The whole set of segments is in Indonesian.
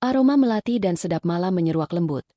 Aroma melati dan sedap malam menyeruak lembut,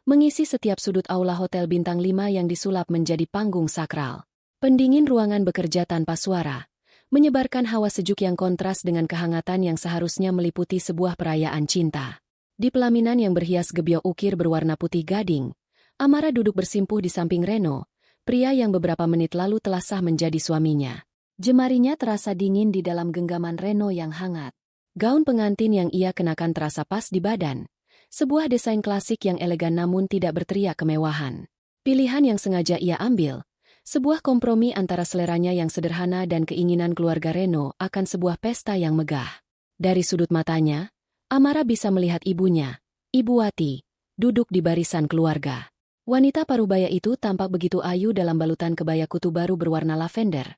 mengisi setiap sudut aula hotel bintang 5 yang disulap menjadi panggung sakral. Pendingin ruangan bekerja tanpa suara, menyebarkan hawa sejuk yang kontras dengan kehangatan yang seharusnya meliputi sebuah perayaan cinta. Di pelaminan yang berhias gebyok ukir berwarna putih gading, Amara duduk bersimpuh di samping Reno, pria yang beberapa menit lalu telah sah menjadi suaminya. Jemarinya terasa dingin di dalam genggaman Reno yang hangat. Gaun pengantin yang ia kenakan terasa pas di badan, sebuah desain klasik yang elegan namun tidak berteriak kemewahan. Pilihan yang sengaja ia ambil, sebuah kompromi antara seleranya yang sederhana dan keinginan keluarga Reno akan sebuah pesta yang megah. Dari sudut matanya, Amara bisa melihat ibunya, Ibu Wati, duduk di barisan keluarga. Wanita parubaya itu tampak begitu ayu dalam balutan kebaya kutu baru berwarna lavender.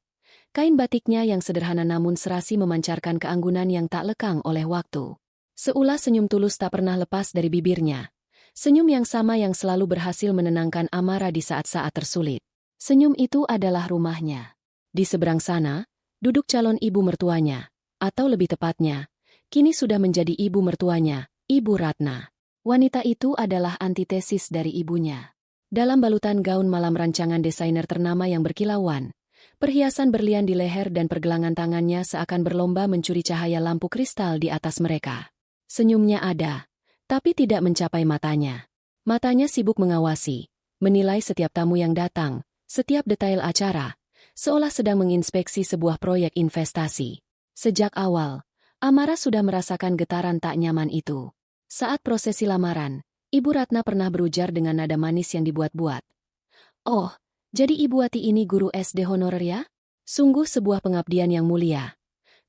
Kain batiknya yang sederhana namun serasi memancarkan keanggunan yang tak lekang oleh waktu. Seulas senyum tulus tak pernah lepas dari bibirnya. Senyum yang sama yang selalu berhasil menenangkan Amara di saat-saat tersulit. Senyum itu adalah rumahnya. Di seberang sana, duduk calon ibu mertuanya, atau lebih tepatnya, kini sudah menjadi ibu mertuanya, Ibu Ratna. Wanita itu adalah antitesis dari ibunya. Dalam balutan gaun malam rancangan desainer ternama yang berkilauan, perhiasan berlian di leher dan pergelangan tangannya seakan berlomba mencuri cahaya lampu kristal di atas mereka. Senyumnya ada, tapi tidak mencapai matanya. Matanya sibuk mengawasi, menilai setiap tamu yang datang, setiap detail acara, seolah sedang menginspeksi sebuah proyek investasi. Sejak awal, Amara sudah merasakan getaran tak nyaman itu. Saat prosesi lamaran, Ibu Ratna pernah berujar dengan nada manis yang dibuat-buat. "Oh, jadi Ibu Wati ini guru SD honorer ya? Sungguh sebuah pengabdian yang mulia."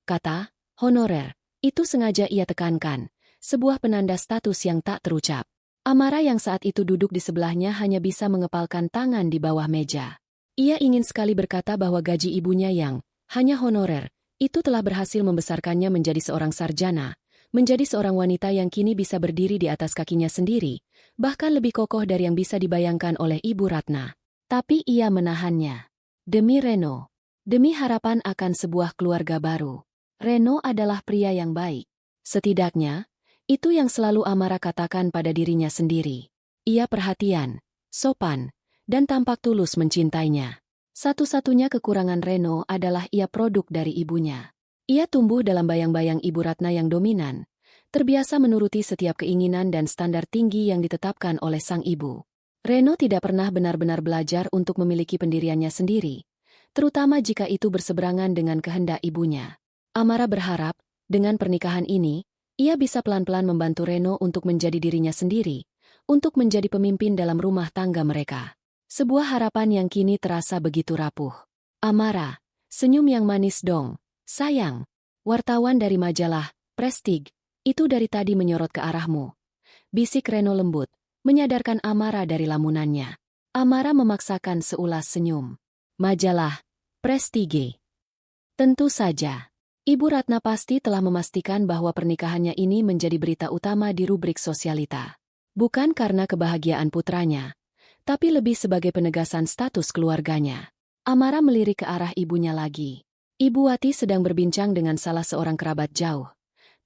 Kata honorer itu sengaja ia tekankan, sebuah penanda status yang tak terucap. Amara yang saat itu duduk di sebelahnya hanya bisa mengepalkan tangan di bawah meja. Ia ingin sekali berkata bahwa gaji ibunya yang hanya honorer itu telah berhasil membesarkannya menjadi seorang sarjana, menjadi seorang wanita yang kini bisa berdiri di atas kakinya sendiri, bahkan lebih kokoh dari yang bisa dibayangkan oleh Ibu Ratna. Tapi ia menahannya. Demi Reno. Demi harapan akan sebuah keluarga baru. Reno adalah pria yang baik. Setidaknya, itu yang selalu Amara katakan pada dirinya sendiri. Ia perhatian, sopan, dan tampak tulus mencintainya. Satu-satunya kekurangan Reno adalah ia produk dari ibunya. Ia tumbuh dalam bayang-bayang Ibu Ratna yang dominan, terbiasa menuruti setiap keinginan dan standar tinggi yang ditetapkan oleh sang ibu. Reno tidak pernah benar-benar belajar untuk memiliki pendiriannya sendiri, terutama jika itu berseberangan dengan kehendak ibunya. Amara berharap, dengan pernikahan ini, ia bisa pelan-pelan membantu Reno untuk menjadi dirinya sendiri, untuk menjadi pemimpin dalam rumah tangga mereka. Sebuah harapan yang kini terasa begitu rapuh. "Amara, senyum yang manis dong, sayang." Wartawan dari majalah Prestige itu dari tadi menyorot ke arahmu. Bisik Reno lembut, menyadarkan Amara dari lamunannya. Amara memaksakan seulas senyum. Majalah Prestige. Tentu saja. Ibu Ratna pasti telah memastikan bahwa pernikahannya ini menjadi berita utama di rubrik sosialita. Bukan karena kebahagiaan putranya, tapi lebih sebagai penegasan status keluarganya. Amara melirik ke arah ibunya lagi. Ibu Wati sedang berbincang dengan salah seorang kerabat jauh.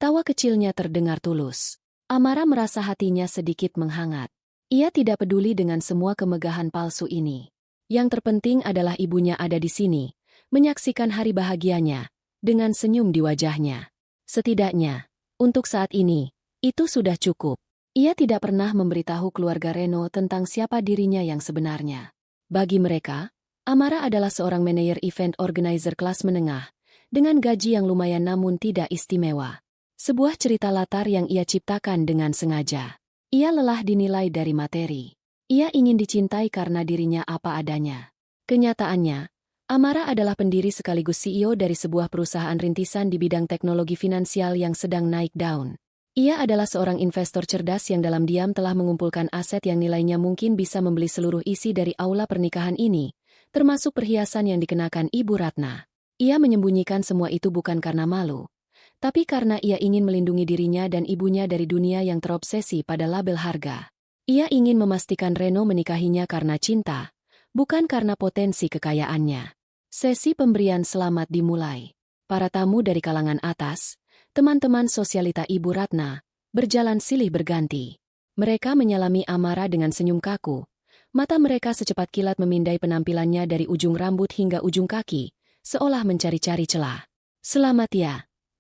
Tawa kecilnya terdengar tulus. Amara merasa hatinya sedikit menghangat. Ia tidak peduli dengan semua kemegahan palsu ini. Yang terpenting adalah ibunya ada di sini, menyaksikan hari bahagianya, dengan senyum di wajahnya. Setidaknya, untuk saat ini, itu sudah cukup. Ia tidak pernah memberitahu keluarga Reno tentang siapa dirinya yang sebenarnya. Bagi mereka, Amara adalah seorang manajer event organizer kelas menengah, dengan gaji yang lumayan namun tidak istimewa. Sebuah cerita latar yang ia ciptakan dengan sengaja. Ia lelah dinilai dari materi. Ia ingin dicintai karena dirinya apa adanya. Kenyataannya, Amara adalah pendiri sekaligus CEO dari sebuah perusahaan rintisan di bidang teknologi finansial yang sedang naik daun. Ia adalah seorang investor cerdas yang dalam diam telah mengumpulkan aset yang nilainya mungkin bisa membeli seluruh isi dari aula pernikahan ini, termasuk perhiasan yang dikenakan Ibu Ratna. Ia menyembunyikan semua itu bukan karena malu, tapi karena ia ingin melindungi dirinya dan ibunya dari dunia yang terobsesi pada label harga. Ia ingin memastikan Reno menikahinya karena cinta, bukan karena potensi kekayaannya. Sesi pemberian selamat dimulai. Para tamu dari kalangan atas, teman-teman sosialita Ibu Ratna, berjalan silih berganti. Mereka menyalami Amara dengan senyum kaku. Mata mereka secepat kilat memindai penampilannya dari ujung rambut hingga ujung kaki, seolah mencari-cari celah. Selamat ya,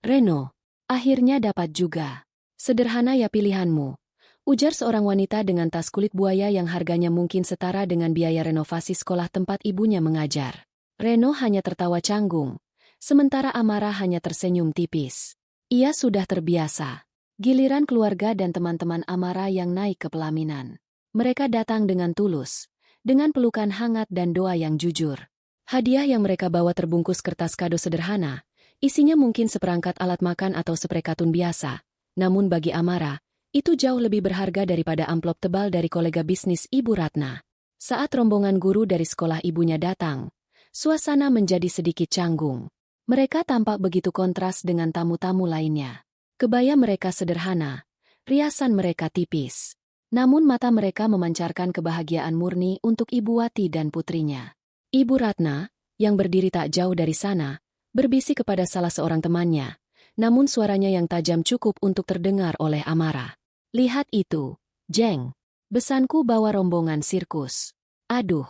Reno. Akhirnya dapat juga. Sederhana ya pilihanmu, ujar seorang wanita dengan tas kulit buaya yang harganya mungkin setara dengan biaya renovasi sekolah tempat ibunya mengajar. Reno hanya tertawa canggung, sementara Amara hanya tersenyum tipis. Ia sudah terbiasa. Giliran keluarga dan teman-teman Amara yang naik ke pelaminan. Mereka datang dengan tulus, dengan pelukan hangat dan doa yang jujur. Hadiah yang mereka bawa terbungkus kertas kado sederhana, isinya mungkin seperangkat alat makan atau sprei katun biasa. Namun bagi Amara, itu jauh lebih berharga daripada amplop tebal dari kolega bisnis Ibu Ratna. Saat rombongan guru dari sekolah ibunya datang, suasana menjadi sedikit canggung. Mereka tampak begitu kontras dengan tamu-tamu lainnya. Kebaya mereka sederhana, riasan mereka tipis. Namun mata mereka memancarkan kebahagiaan murni untuk Ibu Wati dan putrinya. Ibu Ratna, yang berdiri tak jauh dari sana, berbisik kepada salah seorang temannya, namun suaranya yang tajam cukup untuk terdengar oleh Amara. Lihat itu, Jeng. Besanku bawa rombongan sirkus. Aduh,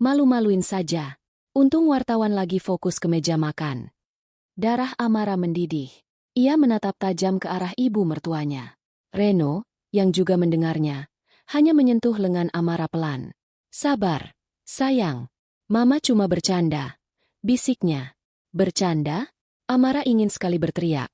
malu-maluin saja. Untung wartawan lagi fokus ke meja makan. Darah Amara mendidih. Ia menatap tajam ke arah ibu mertuanya. Reno, yang juga mendengarnya, hanya menyentuh lengan Amara pelan. Sabar, sayang. Mama cuma bercanda. Bisiknya. Bercanda? Amara ingin sekali berteriak.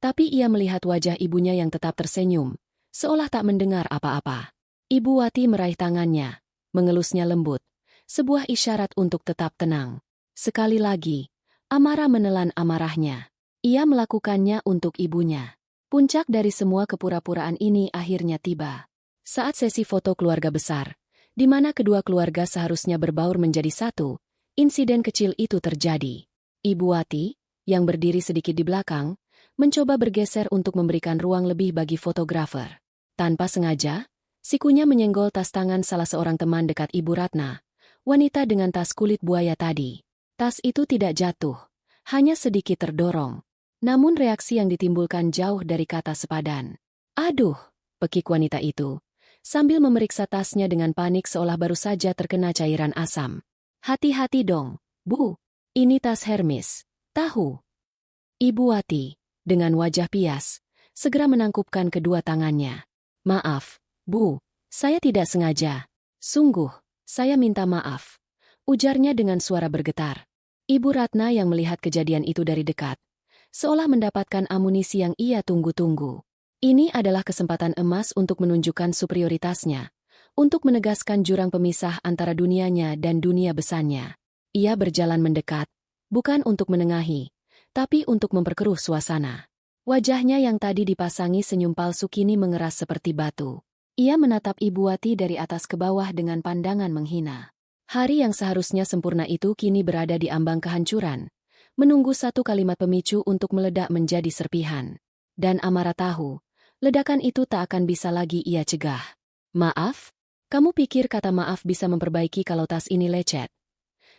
Tapi ia melihat wajah ibunya yang tetap tersenyum, seolah tak mendengar apa-apa. Ibu Wati meraih tangannya, mengelusnya lembut. Sebuah isyarat untuk tetap tenang. Sekali lagi, Amara menelan amarahnya. Ia melakukannya untuk ibunya. Puncak dari semua kepura-puraan ini akhirnya tiba. Saat sesi foto keluarga besar, di mana kedua keluarga seharusnya berbaur menjadi satu, insiden kecil itu terjadi. Ibu Wati, yang berdiri sedikit di belakang, mencoba bergeser untuk memberikan ruang lebih bagi fotografer. Tanpa sengaja, sikunya menyenggol tas tangan salah seorang teman dekat Ibu Ratna, wanita dengan tas kulit buaya tadi. Tas itu tidak jatuh, hanya sedikit terdorong. Namun reaksi yang ditimbulkan jauh dari kata sepadan. Aduh, pekik wanita itu, sambil memeriksa tasnya dengan panik seolah baru saja terkena cairan asam. Hati-hati dong, Bu. Ini tas Hermes, tahu. Ibu Wati, dengan wajah pias, segera menangkupkan kedua tangannya. Maaf, Bu, saya tidak sengaja. Sungguh, saya minta maaf. Ujarnya dengan suara bergetar. Ibu Ratna yang melihat kejadian itu dari dekat, seolah mendapatkan amunisi yang ia tunggu-tunggu. Ini adalah kesempatan emas untuk menunjukkan superioritasnya, untuk menegaskan jurang pemisah antara dunianya dan dunia besannya. Ia berjalan mendekat, bukan untuk menengahi, tapi untuk memperkeruh suasana. Wajahnya yang tadi dipasangi senyum palsu kini mengeras seperti batu. Ia menatap Ibu Wati dari atas ke bawah dengan pandangan menghina. Hari yang seharusnya sempurna itu kini berada di ambang kehancuran, menunggu satu kalimat pemicu untuk meledak menjadi serpihan. Dan Amara tahu, ledakan itu tak akan bisa lagi ia cegah. Maaf? Kamu pikir kata maaf bisa memperbaiki kalau tas ini lecet?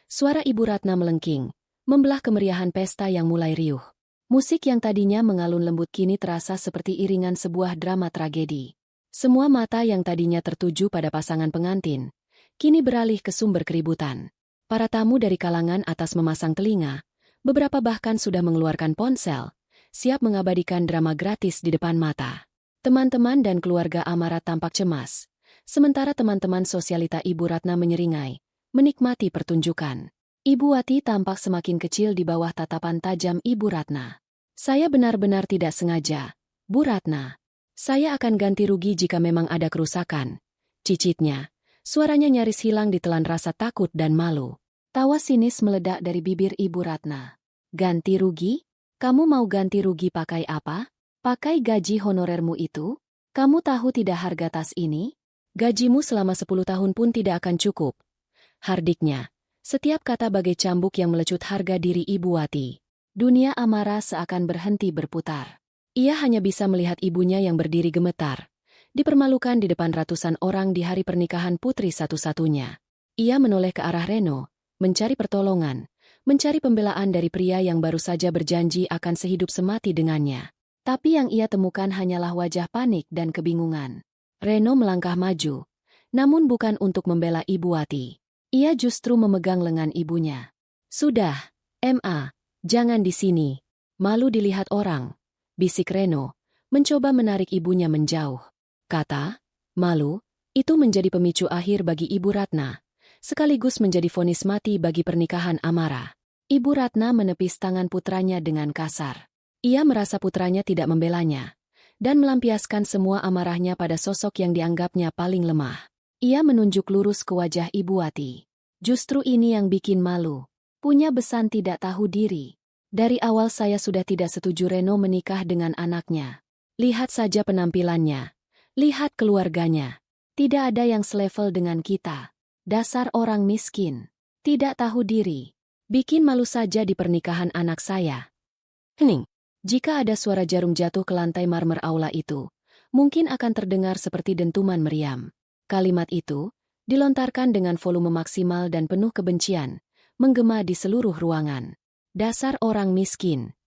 Suara Ibu Ratna melengking, membelah kemeriahan pesta yang mulai riuh. Musik yang tadinya mengalun lembut kini terasa seperti iringan sebuah drama tragedi. Semua mata yang tadinya tertuju pada pasangan pengantin, kini beralih ke sumber keributan. Para tamu dari kalangan atas memasang telinga, beberapa bahkan sudah mengeluarkan ponsel, siap mengabadikan drama gratis di depan mata. Teman-teman dan keluarga Amara tampak cemas, sementara teman-teman sosialita Ibu Ratna menyeringai, menikmati pertunjukan. Ibu Wati tampak semakin kecil di bawah tatapan tajam Ibu Ratna. Saya benar-benar tidak sengaja, Bu Ratna. Saya akan ganti rugi jika memang ada kerusakan. Cicitnya, suaranya nyaris hilang ditelan rasa takut dan malu. Tawa sinis meledak dari bibir Ibu Ratna. Ganti rugi? Kamu mau ganti rugi pakai apa? Pakai gaji honorermu itu? Kamu tahu tidak harga tas ini? Gajimu selama 10 tahun pun tidak akan cukup. Hardiknya, setiap kata bagai cambuk yang melecut harga diri Ibu Wati. Dunia Amara seakan berhenti berputar. Ia hanya bisa melihat ibunya yang berdiri gemetar, dipermalukan di depan ratusan orang di hari pernikahan putri satu-satunya. Ia menoleh ke arah Reno, mencari pertolongan, mencari pembelaan dari pria yang baru saja berjanji akan sehidup semati dengannya. Tapi yang ia temukan hanyalah wajah panik dan kebingungan. Reno melangkah maju, namun bukan untuk membela Ibu Wati. Ia justru memegang lengan ibunya. "Sudah, Ma, jangan di sini. Malu dilihat orang," bisik Reno, mencoba menarik ibunya menjauh. Kata, malu, itu menjadi pemicu akhir bagi Ibu Ratna, sekaligus menjadi vonis mati bagi pernikahan Amara. Ibu Ratna menepis tangan putranya dengan kasar. Ia merasa putranya tidak membelanya, dan melampiaskan semua amarahnya pada sosok yang dianggapnya paling lemah. Ia menunjuk lurus ke wajah Ibu Wati. "Justru ini yang bikin malu. Punya besan tidak tahu diri. Dari awal saya sudah tidak setuju Reno menikah dengan anaknya. Lihat saja penampilannya. Lihat keluarganya. Tidak ada yang selevel dengan kita. Dasar orang miskin. Tidak tahu diri. Bikin malu saja di pernikahan anak saya." Hening. Jika ada suara jarum jatuh ke lantai marmer aula itu, mungkin akan terdengar seperti dentuman meriam. Kalimat itu dilontarkan dengan volume maksimal dan penuh kebencian, menggema di seluruh ruangan. "Dasar orang miskin."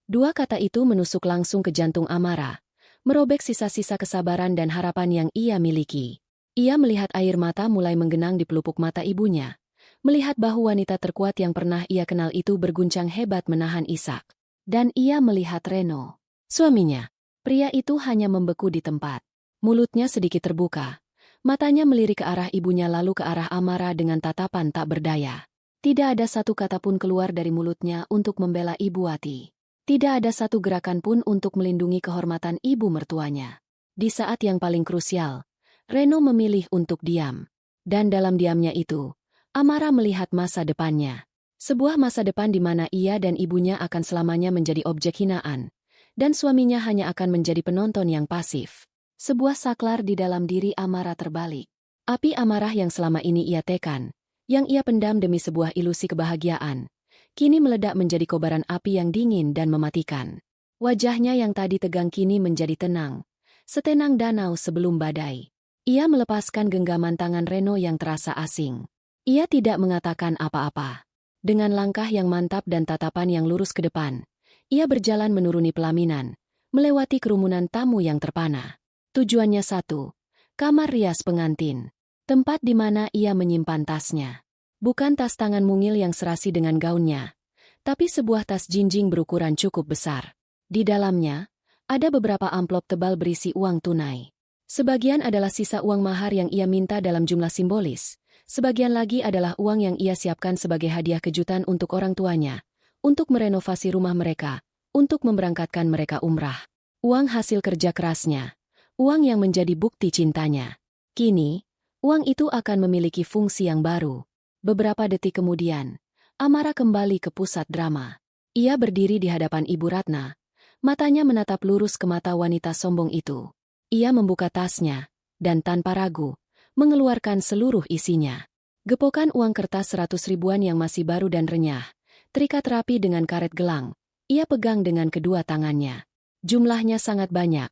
Dua kata itu menusuk langsung ke jantung Amara, merobek sisa-sisa kesabaran dan harapan yang ia miliki. Ia melihat air mata mulai menggenang di pelupuk mata ibunya, melihat bahu wanita terkuat yang pernah ia kenal itu berguncang hebat menahan isak. Dan ia melihat Reno, suaminya. Pria itu hanya membeku di tempat. Mulutnya sedikit terbuka. Matanya melirik ke arah ibunya lalu ke arah Amara dengan tatapan tak berdaya. Tidak ada satu kata pun keluar dari mulutnya untuk membela Ibu Wati. Tidak ada satu gerakan pun untuk melindungi kehormatan ibu mertuanya. Di saat yang paling krusial, Reno memilih untuk diam. Dan dalam diamnya itu, Amara melihat masa depannya. Sebuah masa depan di mana ia dan ibunya akan selamanya menjadi objek hinaan, dan suaminya hanya akan menjadi penonton yang pasif. Sebuah saklar di dalam diri Amara terbalik. Api amarah yang selama ini ia tekan, yang ia pendam demi sebuah ilusi kebahagiaan, kini meledak menjadi kobaran api yang dingin dan mematikan. Wajahnya yang tadi tegang kini menjadi tenang, setenang danau sebelum badai. Ia melepaskan genggaman tangan Reno yang terasa asing. Ia tidak mengatakan apa-apa. Dengan langkah yang mantap dan tatapan yang lurus ke depan, ia berjalan menuruni pelaminan, melewati kerumunan tamu yang terpana. Tujuannya satu, kamar rias pengantin, tempat di mana ia menyimpan tasnya. Bukan tas tangan mungil yang serasi dengan gaunnya, tapi sebuah tas jinjing berukuran cukup besar. Di dalamnya, ada beberapa amplop tebal berisi uang tunai. Sebagian adalah sisa uang mahar yang ia minta dalam jumlah simbolis. Sebagian lagi adalah uang yang ia siapkan sebagai hadiah kejutan untuk orang tuanya, untuk merenovasi rumah mereka, untuk memberangkatkan mereka umrah. Uang hasil kerja kerasnya, uang yang menjadi bukti cintanya. Kini, uang itu akan memiliki fungsi yang baru. Beberapa detik kemudian, Amara kembali ke pusat drama. Ia berdiri di hadapan Ibu Ratna, matanya menatap lurus ke mata wanita sombong itu. Ia membuka tasnya, dan tanpa ragu, mengeluarkan seluruh isinya. Gepokan uang kertas 100 ribuan yang masih baru dan renyah, terikat rapi dengan karet gelang, ia pegang dengan kedua tangannya. Jumlahnya sangat banyak,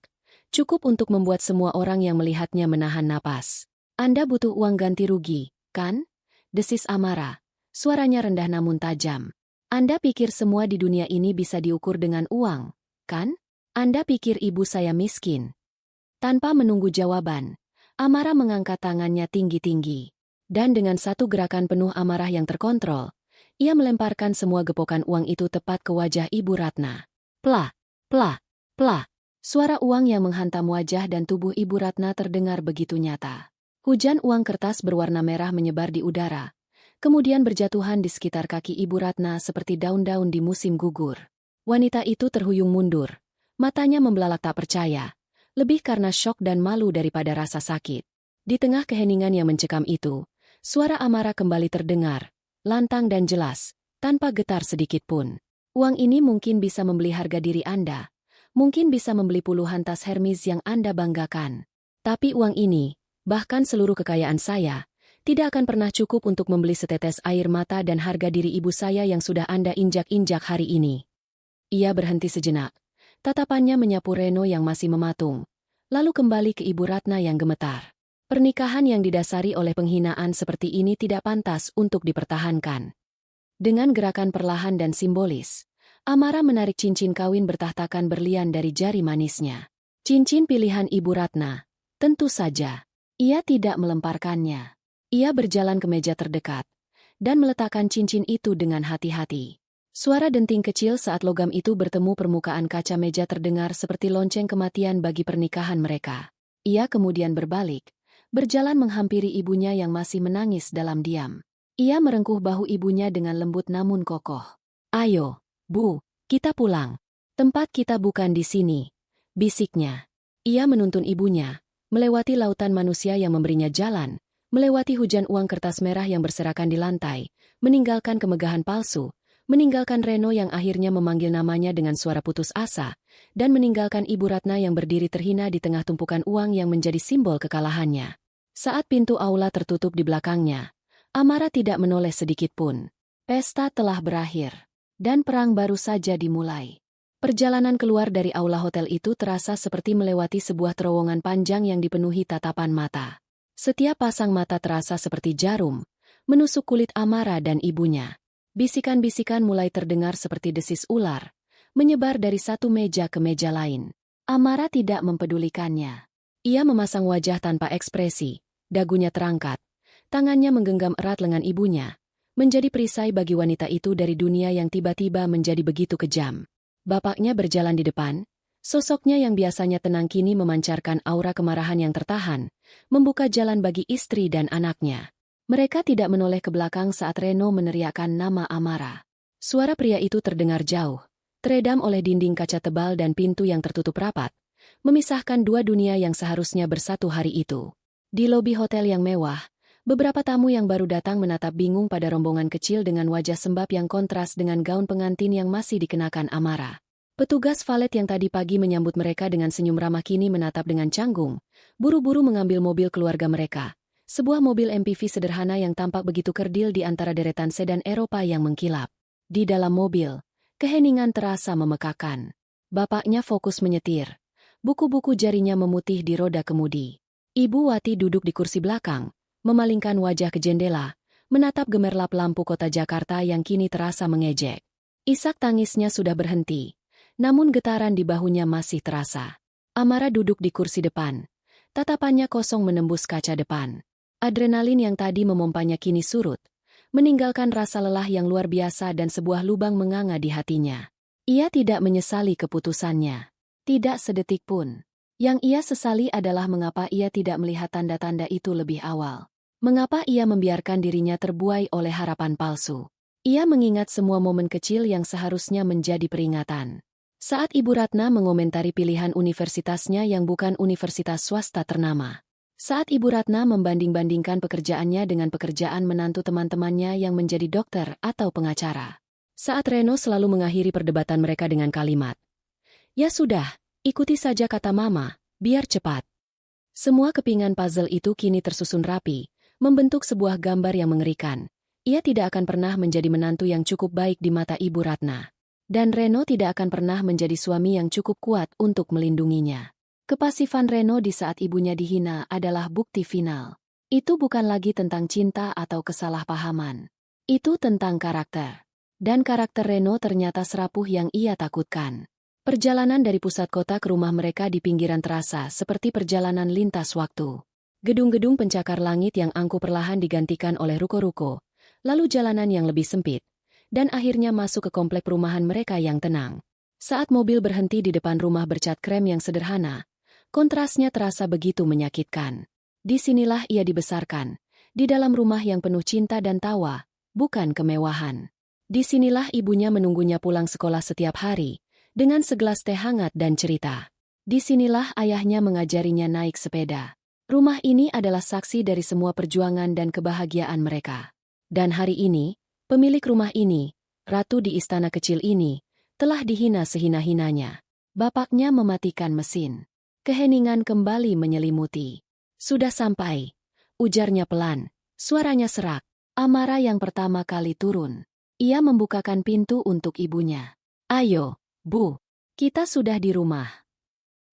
cukup untuk membuat semua orang yang melihatnya menahan napas. "Anda butuh uang ganti rugi, kan?" desis Amara, suaranya rendah namun tajam. "Anda pikir semua di dunia ini bisa diukur dengan uang, kan? Anda pikir ibu saya miskin?" Tanpa menunggu jawaban, Amara mengangkat tangannya tinggi-tinggi. Dan dengan satu gerakan penuh amarah yang terkontrol, ia melemparkan semua gepokan uang itu tepat ke wajah Ibu Ratna. Plah, plah, plah. Suara uang yang menghantam wajah dan tubuh Ibu Ratna terdengar begitu nyata. Hujan uang kertas berwarna merah menyebar di udara, kemudian berjatuhan di sekitar kaki Ibu Ratna seperti daun-daun di musim gugur. Wanita itu terhuyung mundur, matanya membelalak tak percaya. Lebih karena syok dan malu daripada rasa sakit. Di tengah keheningan yang mencekam itu, suara Amara kembali terdengar, lantang dan jelas, tanpa getar sedikit pun. "Uang ini mungkin bisa membeli harga diri Anda, mungkin bisa membeli puluhan tas Hermes yang Anda banggakan. Tapi uang ini, bahkan seluruh kekayaan saya, tidak akan pernah cukup untuk membeli setetes air mata dan harga diri ibu saya yang sudah Anda injak-injak hari ini." Ia berhenti sejenak. Tatapannya menyapu Reno yang masih mematung, lalu kembali ke Ibu Ratna yang gemetar. Pernikahan yang didasari oleh penghinaan seperti ini tidak pantas untuk dipertahankan. Dengan gerakan perlahan dan simbolis, Amara menarik cincin kawin bertahtakan berlian dari jari manisnya. Cincin pilihan Ibu Ratna. Tentu saja. Ia tidak melemparkannya. Ia berjalan ke meja terdekat dan meletakkan cincin itu dengan hati-hati. Suara denting kecil saat logam itu bertemu permukaan kaca meja terdengar seperti lonceng kematian bagi pernikahan mereka. Ia kemudian berbalik, berjalan menghampiri ibunya yang masih menangis dalam diam. Ia merengkuh bahu ibunya dengan lembut namun kokoh. "Ayo, Bu, kita pulang. Tempat kita bukan di sini," bisiknya. Ia menuntun ibunya, melewati lautan manusia yang memberinya jalan, melewati hujan uang kertas merah yang berserakan di lantai, meninggalkan kemegahan palsu, meninggalkan Reno yang akhirnya memanggil namanya dengan suara putus asa, dan meninggalkan Ibu Ratna yang berdiri terhina di tengah tumpukan uang yang menjadi simbol kekalahannya. Saat pintu aula tertutup di belakangnya, Amara tidak menoleh sedikit pun. Pesta telah berakhir, dan perang baru saja dimulai. Perjalanan keluar dari aula hotel itu terasa seperti melewati sebuah terowongan panjang yang dipenuhi tatapan mata. Setiap pasang mata terasa seperti jarum, menusuk kulit Amara dan ibunya. Bisikan-bisikan mulai terdengar seperti desis ular, menyebar dari satu meja ke meja lain. Amara tidak mempedulikannya. Ia memasang wajah tanpa ekspresi, dagunya terangkat, tangannya menggenggam erat lengan ibunya, menjadi perisai bagi wanita itu dari dunia yang tiba-tiba menjadi begitu kejam. Bapaknya berjalan di depan, sosoknya yang biasanya tenang kini memancarkan aura kemarahan yang tertahan, membuka jalan bagi istri dan anaknya. Mereka tidak menoleh ke belakang saat Reno meneriakkan nama Amara. Suara pria itu terdengar jauh, teredam oleh dinding kaca tebal dan pintu yang tertutup rapat, memisahkan dua dunia yang seharusnya bersatu hari itu. Di lobi hotel yang mewah, beberapa tamu yang baru datang menatap bingung pada rombongan kecil dengan wajah sembab yang kontras dengan gaun pengantin yang masih dikenakan Amara. Petugas valet yang tadi pagi menyambut mereka dengan senyum ramah kini menatap dengan canggung, buru-buru mengambil mobil keluarga mereka. Sebuah mobil MPV sederhana yang tampak begitu kerdil di antara deretan sedan Eropa yang mengkilap. Di dalam mobil, keheningan terasa memekakan. Bapaknya fokus menyetir. Buku-buku jarinya memutih di roda kemudi. Ibu Wati duduk di kursi belakang, memalingkan wajah ke jendela, menatap gemerlap lampu kota Jakarta yang kini terasa mengejek. Isak tangisnya sudah berhenti, namun getaran di bahunya masih terasa. Amara duduk di kursi depan. Tatapannya kosong menembus kaca depan. Adrenalin yang tadi memompanya kini surut, meninggalkan rasa lelah yang luar biasa dan sebuah lubang menganga di hatinya. Ia tidak menyesali keputusannya. Tidak sedetik pun. Yang ia sesali adalah mengapa ia tidak melihat tanda-tanda itu lebih awal. Mengapa ia membiarkan dirinya terbuai oleh harapan palsu. Ia mengingat semua momen kecil yang seharusnya menjadi peringatan. Saat Ibu Ratna mengomentari pilihan universitasnya yang bukan universitas swasta ternama. Saat Ibu Ratna membanding-bandingkan pekerjaannya dengan pekerjaan menantu teman-temannya yang menjadi dokter atau pengacara. Saat Reno selalu mengakhiri perdebatan mereka dengan kalimat, "Ya sudah, ikuti saja kata Mama, biar cepat." Semua kepingan puzzle itu kini tersusun rapi, membentuk sebuah gambar yang mengerikan. Ia tidak akan pernah menjadi menantu yang cukup baik di mata Ibu Ratna. Dan Reno tidak akan pernah menjadi suami yang cukup kuat untuk melindunginya. Kepasifan Reno di saat ibunya dihina adalah bukti final. Itu bukan lagi tentang cinta atau kesalahpahaman. Itu tentang karakter. Dan karakter Reno ternyata serapuh yang ia takutkan. Perjalanan dari pusat kota ke rumah mereka di pinggiran terasa seperti perjalanan lintas waktu. Gedung-gedung pencakar langit yang angkuh perlahan digantikan oleh ruko-ruko, lalu jalanan yang lebih sempit, dan akhirnya masuk ke komplek perumahan mereka yang tenang. Saat mobil berhenti di depan rumah bercat krem yang sederhana, kontrasnya terasa begitu menyakitkan. Disinilah ia dibesarkan, di dalam rumah yang penuh cinta dan tawa, bukan kemewahan. Disinilah ibunya menunggunya pulang sekolah setiap hari, dengan segelas teh hangat dan cerita. Disinilah ayahnya mengajarinya naik sepeda. Rumah ini adalah saksi dari semua perjuangan dan kebahagiaan mereka. Dan hari ini, pemilik rumah ini, ratu di istana kecil ini, telah dihina sehina-hinanya. Bapaknya mematikan mesin. Keheningan kembali menyelimuti. "Sudah sampai," ujarnya pelan, suaranya serak. Amara yang pertama kali turun. Ia membukakan pintu untuk ibunya. "Ayo, Bu, kita sudah di rumah."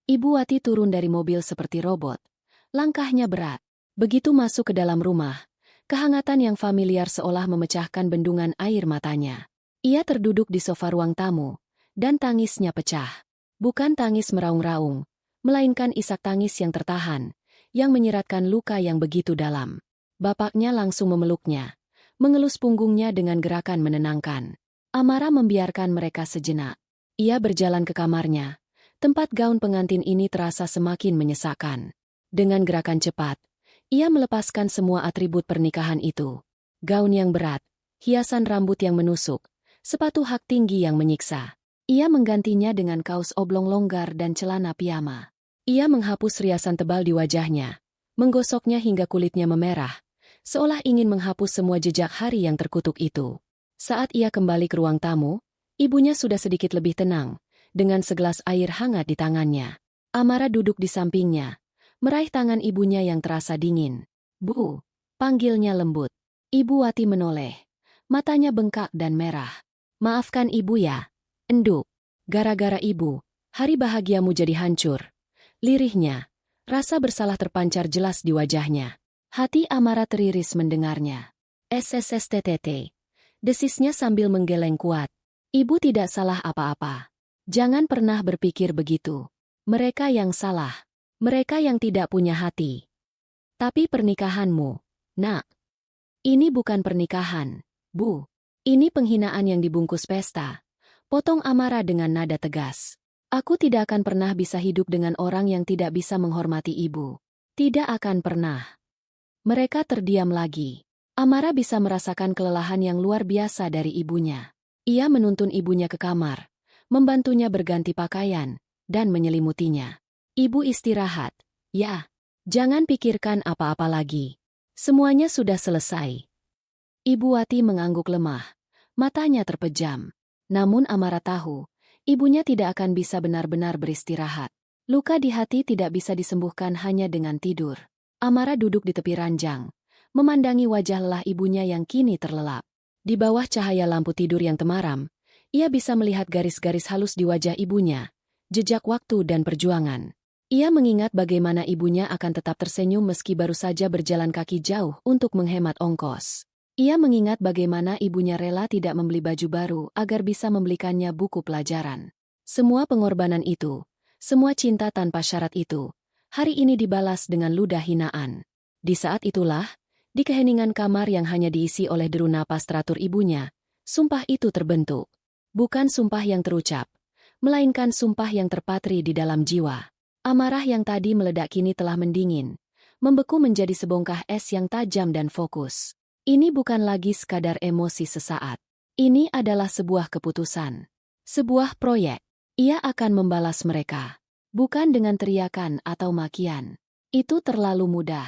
Ibu Wati turun dari mobil seperti robot. Langkahnya berat. Begitu masuk ke dalam rumah, kehangatan yang familiar seolah memecahkan bendungan air matanya. Ia terduduk di sofa ruang tamu, dan tangisnya pecah. Bukan tangis meraung-raung, melainkan isak tangis yang tertahan, yang menyeratkan luka yang begitu dalam. Bapaknya langsung memeluknya, mengelus punggungnya dengan gerakan menenangkan. Amara membiarkan mereka sejenak. Ia berjalan ke kamarnya. Tempat gaun pengantin ini terasa semakin menyesakkan. Dengan gerakan cepat, ia melepaskan semua atribut pernikahan itu. Gaun yang berat, hiasan rambut yang menusuk, sepatu hak tinggi yang menyiksa. Ia menggantinya dengan kaos oblong longgar dan celana piyama. Ia menghapus riasan tebal di wajahnya, menggosoknya hingga kulitnya memerah, seolah ingin menghapus semua jejak hari yang terkutuk itu. Saat ia kembali ke ruang tamu, ibunya sudah sedikit lebih tenang, dengan segelas air hangat di tangannya. Amara duduk di sampingnya, meraih tangan ibunya yang terasa dingin. "Bu," panggilnya lembut. Ibu Wati menoleh, matanya bengkak dan merah. "Maafkan ibu ya, Enduk. Gara-gara ibu, hari bahagiamu jadi hancur." Lirihnya, rasa bersalah terpancar jelas di wajahnya. Hati Amara teriris mendengarnya. "SSSTTT," desisnya sambil menggeleng kuat. "Ibu tidak salah apa-apa. Jangan pernah berpikir begitu. Mereka yang salah. Mereka yang tidak punya hati. Tapi pernikahanmu, nak. Ini bukan pernikahan, Bu. Ini penghinaan yang dibungkus pesta." Potong Amara dengan nada tegas. "Aku tidak akan pernah bisa hidup dengan orang yang tidak bisa menghormati ibu. Tidak akan pernah." Mereka terdiam lagi. Amara bisa merasakan kelelahan yang luar biasa dari ibunya. Ia menuntun ibunya ke kamar, membantunya berganti pakaian, dan menyelimutinya. "Ibu istirahat, ya. Jangan pikirkan apa-apa lagi. Semuanya sudah selesai." Ibu Wati mengangguk lemah, matanya terpejam. Namun Amara tahu, ibunya tidak akan bisa benar-benar beristirahat. Luka di hati tidak bisa disembuhkan hanya dengan tidur. Amara duduk di tepi ranjang, memandangi wajah lelah ibunya yang kini terlelap. Di bawah cahaya lampu tidur yang temaram, ia bisa melihat garis-garis halus di wajah ibunya, jejak waktu dan perjuangan. Ia mengingat bagaimana ibunya akan tetap tersenyum meski baru saja berjalan kaki jauh untuk menghemat ongkos. Ia mengingat bagaimana ibunya rela tidak membeli baju baru agar bisa membelikannya buku pelajaran. Semua pengorbanan itu, semua cinta tanpa syarat itu, hari ini dibalas dengan ludah hinaan. Di saat itulah, di keheningan kamar yang hanya diisi oleh deru napas teratur ibunya, sumpah itu terbentuk. Bukan sumpah yang terucap, melainkan sumpah yang terpatri di dalam jiwa. Amarah yang tadi meledak kini telah mendingin, membeku menjadi sebongkah es yang tajam dan fokus. Ini bukan lagi sekadar emosi sesaat. Ini adalah sebuah keputusan. Sebuah proyek. Ia akan membalas mereka. Bukan dengan teriakan atau makian. Itu terlalu mudah.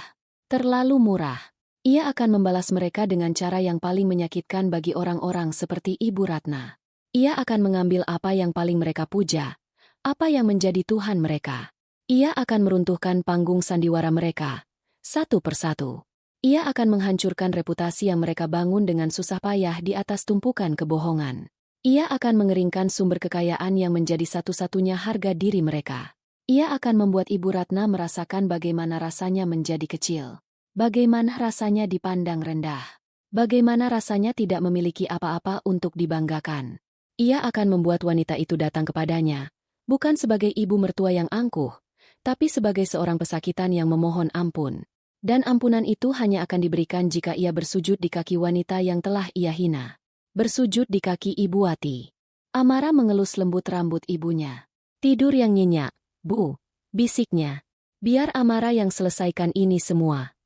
Terlalu murah. Ia akan membalas mereka dengan cara yang paling menyakitkan bagi orang-orang seperti Ibu Ratna. Ia akan mengambil apa yang paling mereka puja, apa yang menjadi Tuhan mereka. Ia akan meruntuhkan panggung sandiwara mereka, satu persatu. Ia akan menghancurkan reputasi yang mereka bangun dengan susah payah di atas tumpukan kebohongan. Ia akan mengeringkan sumber kekayaan yang menjadi satu-satunya harga diri mereka. Ia akan membuat Ibu Ratna merasakan bagaimana rasanya menjadi kecil. Bagaimana rasanya dipandang rendah. Bagaimana rasanya tidak memiliki apa-apa untuk dibanggakan. Ia akan membuat wanita itu datang kepadanya, bukan sebagai ibu mertua yang angkuh, tapi sebagai seorang pesakitan yang memohon ampun. Dan ampunan itu hanya akan diberikan jika ia bersujud di kaki wanita yang telah ia hina. Bersujud di kaki Ibu Wati. Amara mengelus lembut rambut ibunya. "Tidur yang nyenyak, Bu," bisiknya. "Biar Amara yang selesaikan ini semua."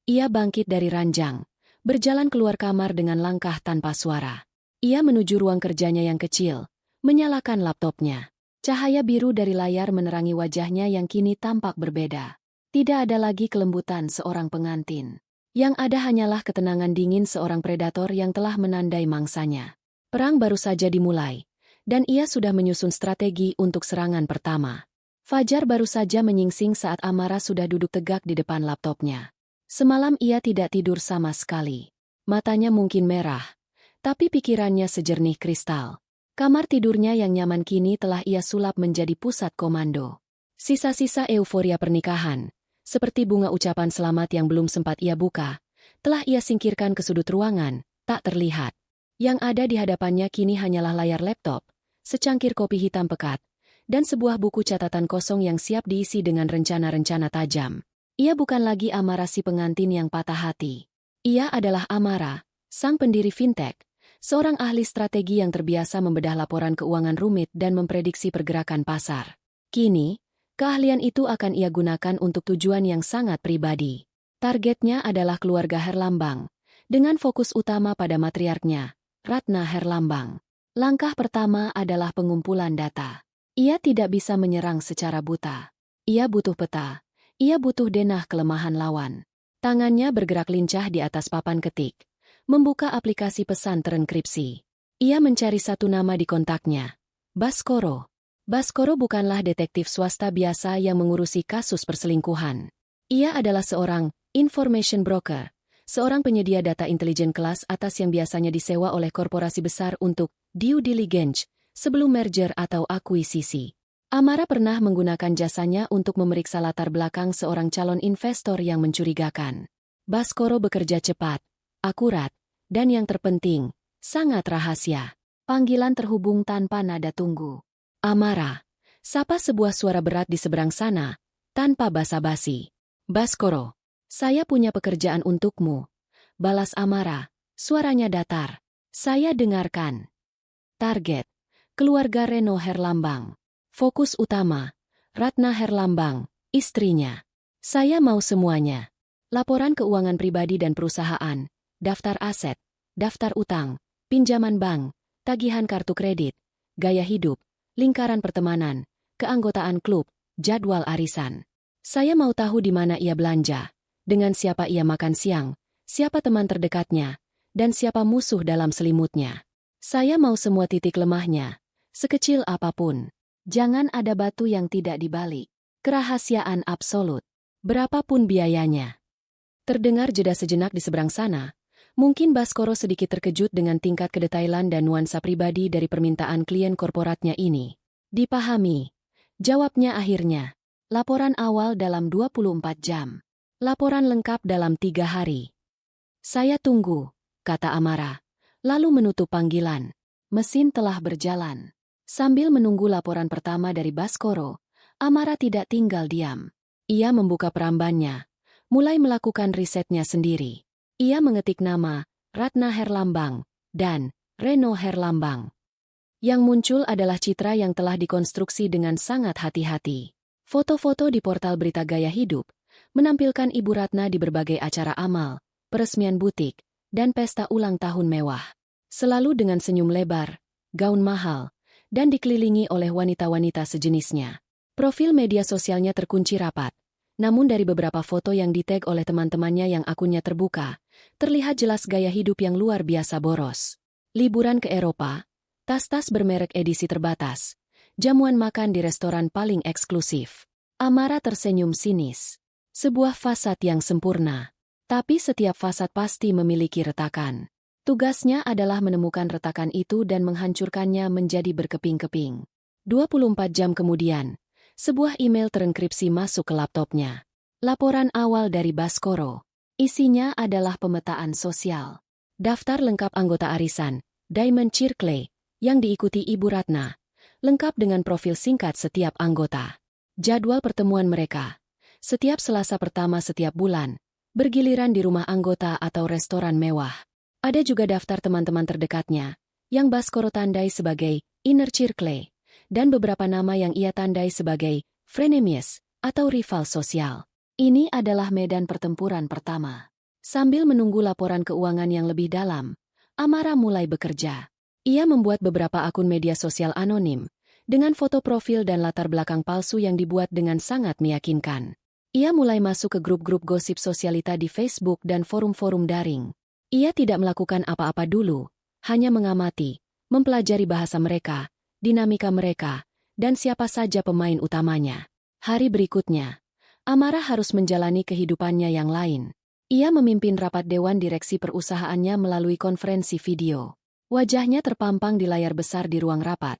Ia bangkit dari ranjang, berjalan keluar kamar dengan langkah tanpa suara. Ia menuju ruang kerjanya yang kecil, menyalakan laptopnya. Cahaya biru dari layar menerangi wajahnya yang kini tampak berbeda. Tidak ada lagi kelembutan seorang pengantin. Yang ada hanyalah ketenangan dingin seorang predator yang telah menandai mangsanya. Perang baru saja dimulai, dan ia sudah menyusun strategi untuk serangan pertama. Fajar baru saja menyingsing saat Amara sudah duduk tegak di depan laptopnya. Semalam ia tidak tidur sama sekali. Matanya mungkin merah, tapi pikirannya sejernih kristal. Kamar tidurnya yang nyaman kini telah ia sulap menjadi pusat komando. Sisa-sisa euforia pernikahan, seperti bunga ucapan selamat yang belum sempat ia buka, telah ia singkirkan ke sudut ruangan, tak terlihat. Yang ada di hadapannya kini hanyalah layar laptop, secangkir kopi hitam pekat, dan sebuah buku catatan kosong yang siap diisi dengan rencana-rencana tajam. Ia bukan lagi Amara si pengantin yang patah hati. Ia adalah Amara, sang pendiri fintech, seorang ahli strategi yang terbiasa membedah laporan keuangan rumit dan memprediksi pergerakan pasar. Kini, keahlian itu akan ia gunakan untuk tujuan yang sangat pribadi. Targetnya adalah keluarga Herlambang, dengan fokus utama pada matriarknya, Ratna Herlambang. Langkah pertama adalah pengumpulan data. Ia tidak bisa menyerang secara buta. Ia butuh peta. Ia butuh denah kelemahan lawan. Tangannya bergerak lincah di atas papan ketik, membuka aplikasi pesan terenkripsi. Ia mencari satu nama di kontaknya, Baskoro. Baskoro bukanlah detektif swasta biasa yang mengurusi kasus perselingkuhan. Ia adalah seorang information broker, seorang penyedia data intelijen kelas atas yang biasanya disewa oleh korporasi besar untuk due diligence sebelum merger atau akuisisi. Amara pernah menggunakan jasanya untuk memeriksa latar belakang seorang calon investor yang mencurigakan. Baskoro bekerja cepat, akurat, dan yang terpenting, sangat rahasia. Panggilan terhubung tanpa nada tunggu. Amara, sapa sebuah suara berat di seberang sana, tanpa basa-basi. Baskoro, saya punya pekerjaan untukmu. Balas Amara, suaranya datar. Saya dengarkan. Target, keluarga Reno Herlambang. Fokus utama, Ratna Herlambang, istrinya. Saya mau semuanya. Laporan keuangan pribadi dan perusahaan, daftar aset, daftar utang, pinjaman bank, tagihan kartu kredit, gaya hidup, lingkaran pertemanan, keanggotaan klub, jadwal arisan. Saya mau tahu di mana ia belanja, dengan siapa ia makan siang, siapa teman terdekatnya, dan siapa musuh dalam selimutnya. Saya mau semua titik lemahnya, sekecil apapun. Jangan ada batu yang tidak dibalik. Kerahasiaan absolut. Berapapun biayanya. Terdengar jeda sejenak di seberang sana. Mungkin Baskoro sedikit terkejut dengan tingkat kedetailan dan nuansa pribadi dari permintaan klien korporatnya ini. Dipahami. Jawabnya akhirnya. Laporan awal dalam 24 jam. Laporan lengkap dalam 3 hari. Saya tunggu, kata Amara. Lalu menutup panggilan. Mesin telah berjalan. Sambil menunggu laporan pertama dari Baskoro, Amara tidak tinggal diam. Ia membuka perambannya, mulai melakukan risetnya sendiri. Ia mengetik nama, Ratna Herlambang, dan Reno Herlambang. Yang muncul adalah citra yang telah dikonstruksi dengan sangat hati-hati. Foto-foto di portal berita gaya hidup, menampilkan Ibu Ratna di berbagai acara amal, peresmian butik, dan pesta ulang tahun mewah. Selalu dengan senyum lebar, gaun mahal, dan dikelilingi oleh wanita-wanita sejenisnya. Profil media sosialnya terkunci rapat. Namun dari beberapa foto yang di-tag oleh teman-temannya yang akunnya terbuka, terlihat jelas gaya hidup yang luar biasa boros. Liburan ke Eropa, tas-tas bermerek edisi terbatas, jamuan makan di restoran paling eksklusif. Amara tersenyum sinis. Sebuah fasad yang sempurna. Tapi setiap fasad pasti memiliki retakan. Tugasnya adalah menemukan retakan itu dan menghancurkannya menjadi berkeping-keping. 24 jam kemudian, sebuah email terenkripsi masuk ke laptopnya. Laporan awal dari Baskoro. Isinya adalah pemetaan sosial. Daftar lengkap anggota arisan, Diamond Circle, yang diikuti Ibu Ratna. Lengkap dengan profil singkat setiap anggota. Jadwal pertemuan mereka. Setiap Selasa pertama setiap bulan. Bergiliran di rumah anggota atau restoran mewah. Ada juga daftar teman-teman terdekatnya, yang Baskoro tandai sebagai Inner Circle. Dan beberapa nama yang ia tandai sebagai frenemies atau rival sosial. Ini adalah medan pertempuran pertama. Sambil menunggu laporan keuangan yang lebih dalam, Amara mulai bekerja. Ia membuat beberapa akun media sosial anonim, dengan foto profil dan latar belakang palsu yang dibuat dengan sangat meyakinkan. Ia mulai masuk ke grup-grup gosip sosialita di Facebook dan forum-forum daring. Ia tidak melakukan apa-apa dulu, hanya mengamati, mempelajari bahasa mereka, dinamika mereka, dan siapa saja pemain utamanya. Hari berikutnya, Amara harus menjalani kehidupannya yang lain. Ia memimpin rapat dewan direksi perusahaannya melalui konferensi video. Wajahnya terpampang di layar besar di ruang rapat.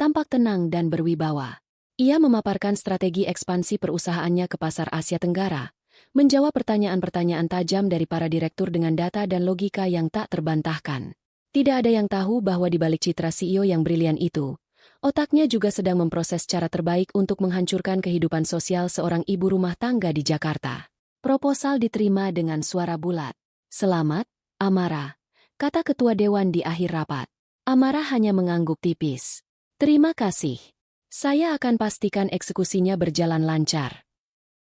Tampak tenang dan berwibawa. Ia memaparkan strategi ekspansi perusahaannya ke pasar Asia Tenggara, menjawab pertanyaan-pertanyaan tajam dari para direktur dengan data dan logika yang tak terbantahkan. Tidak ada yang tahu bahwa di balik citra CEO yang brilian itu, Otaknya juga sedang memproses cara terbaik untuk menghancurkan kehidupan sosial seorang ibu rumah tangga di Jakarta. Proposal diterima dengan suara bulat. "Selamat, Amara," kata ketua dewan di akhir rapat. Amara hanya mengangguk tipis. "Terima kasih. Saya akan pastikan eksekusinya berjalan lancar."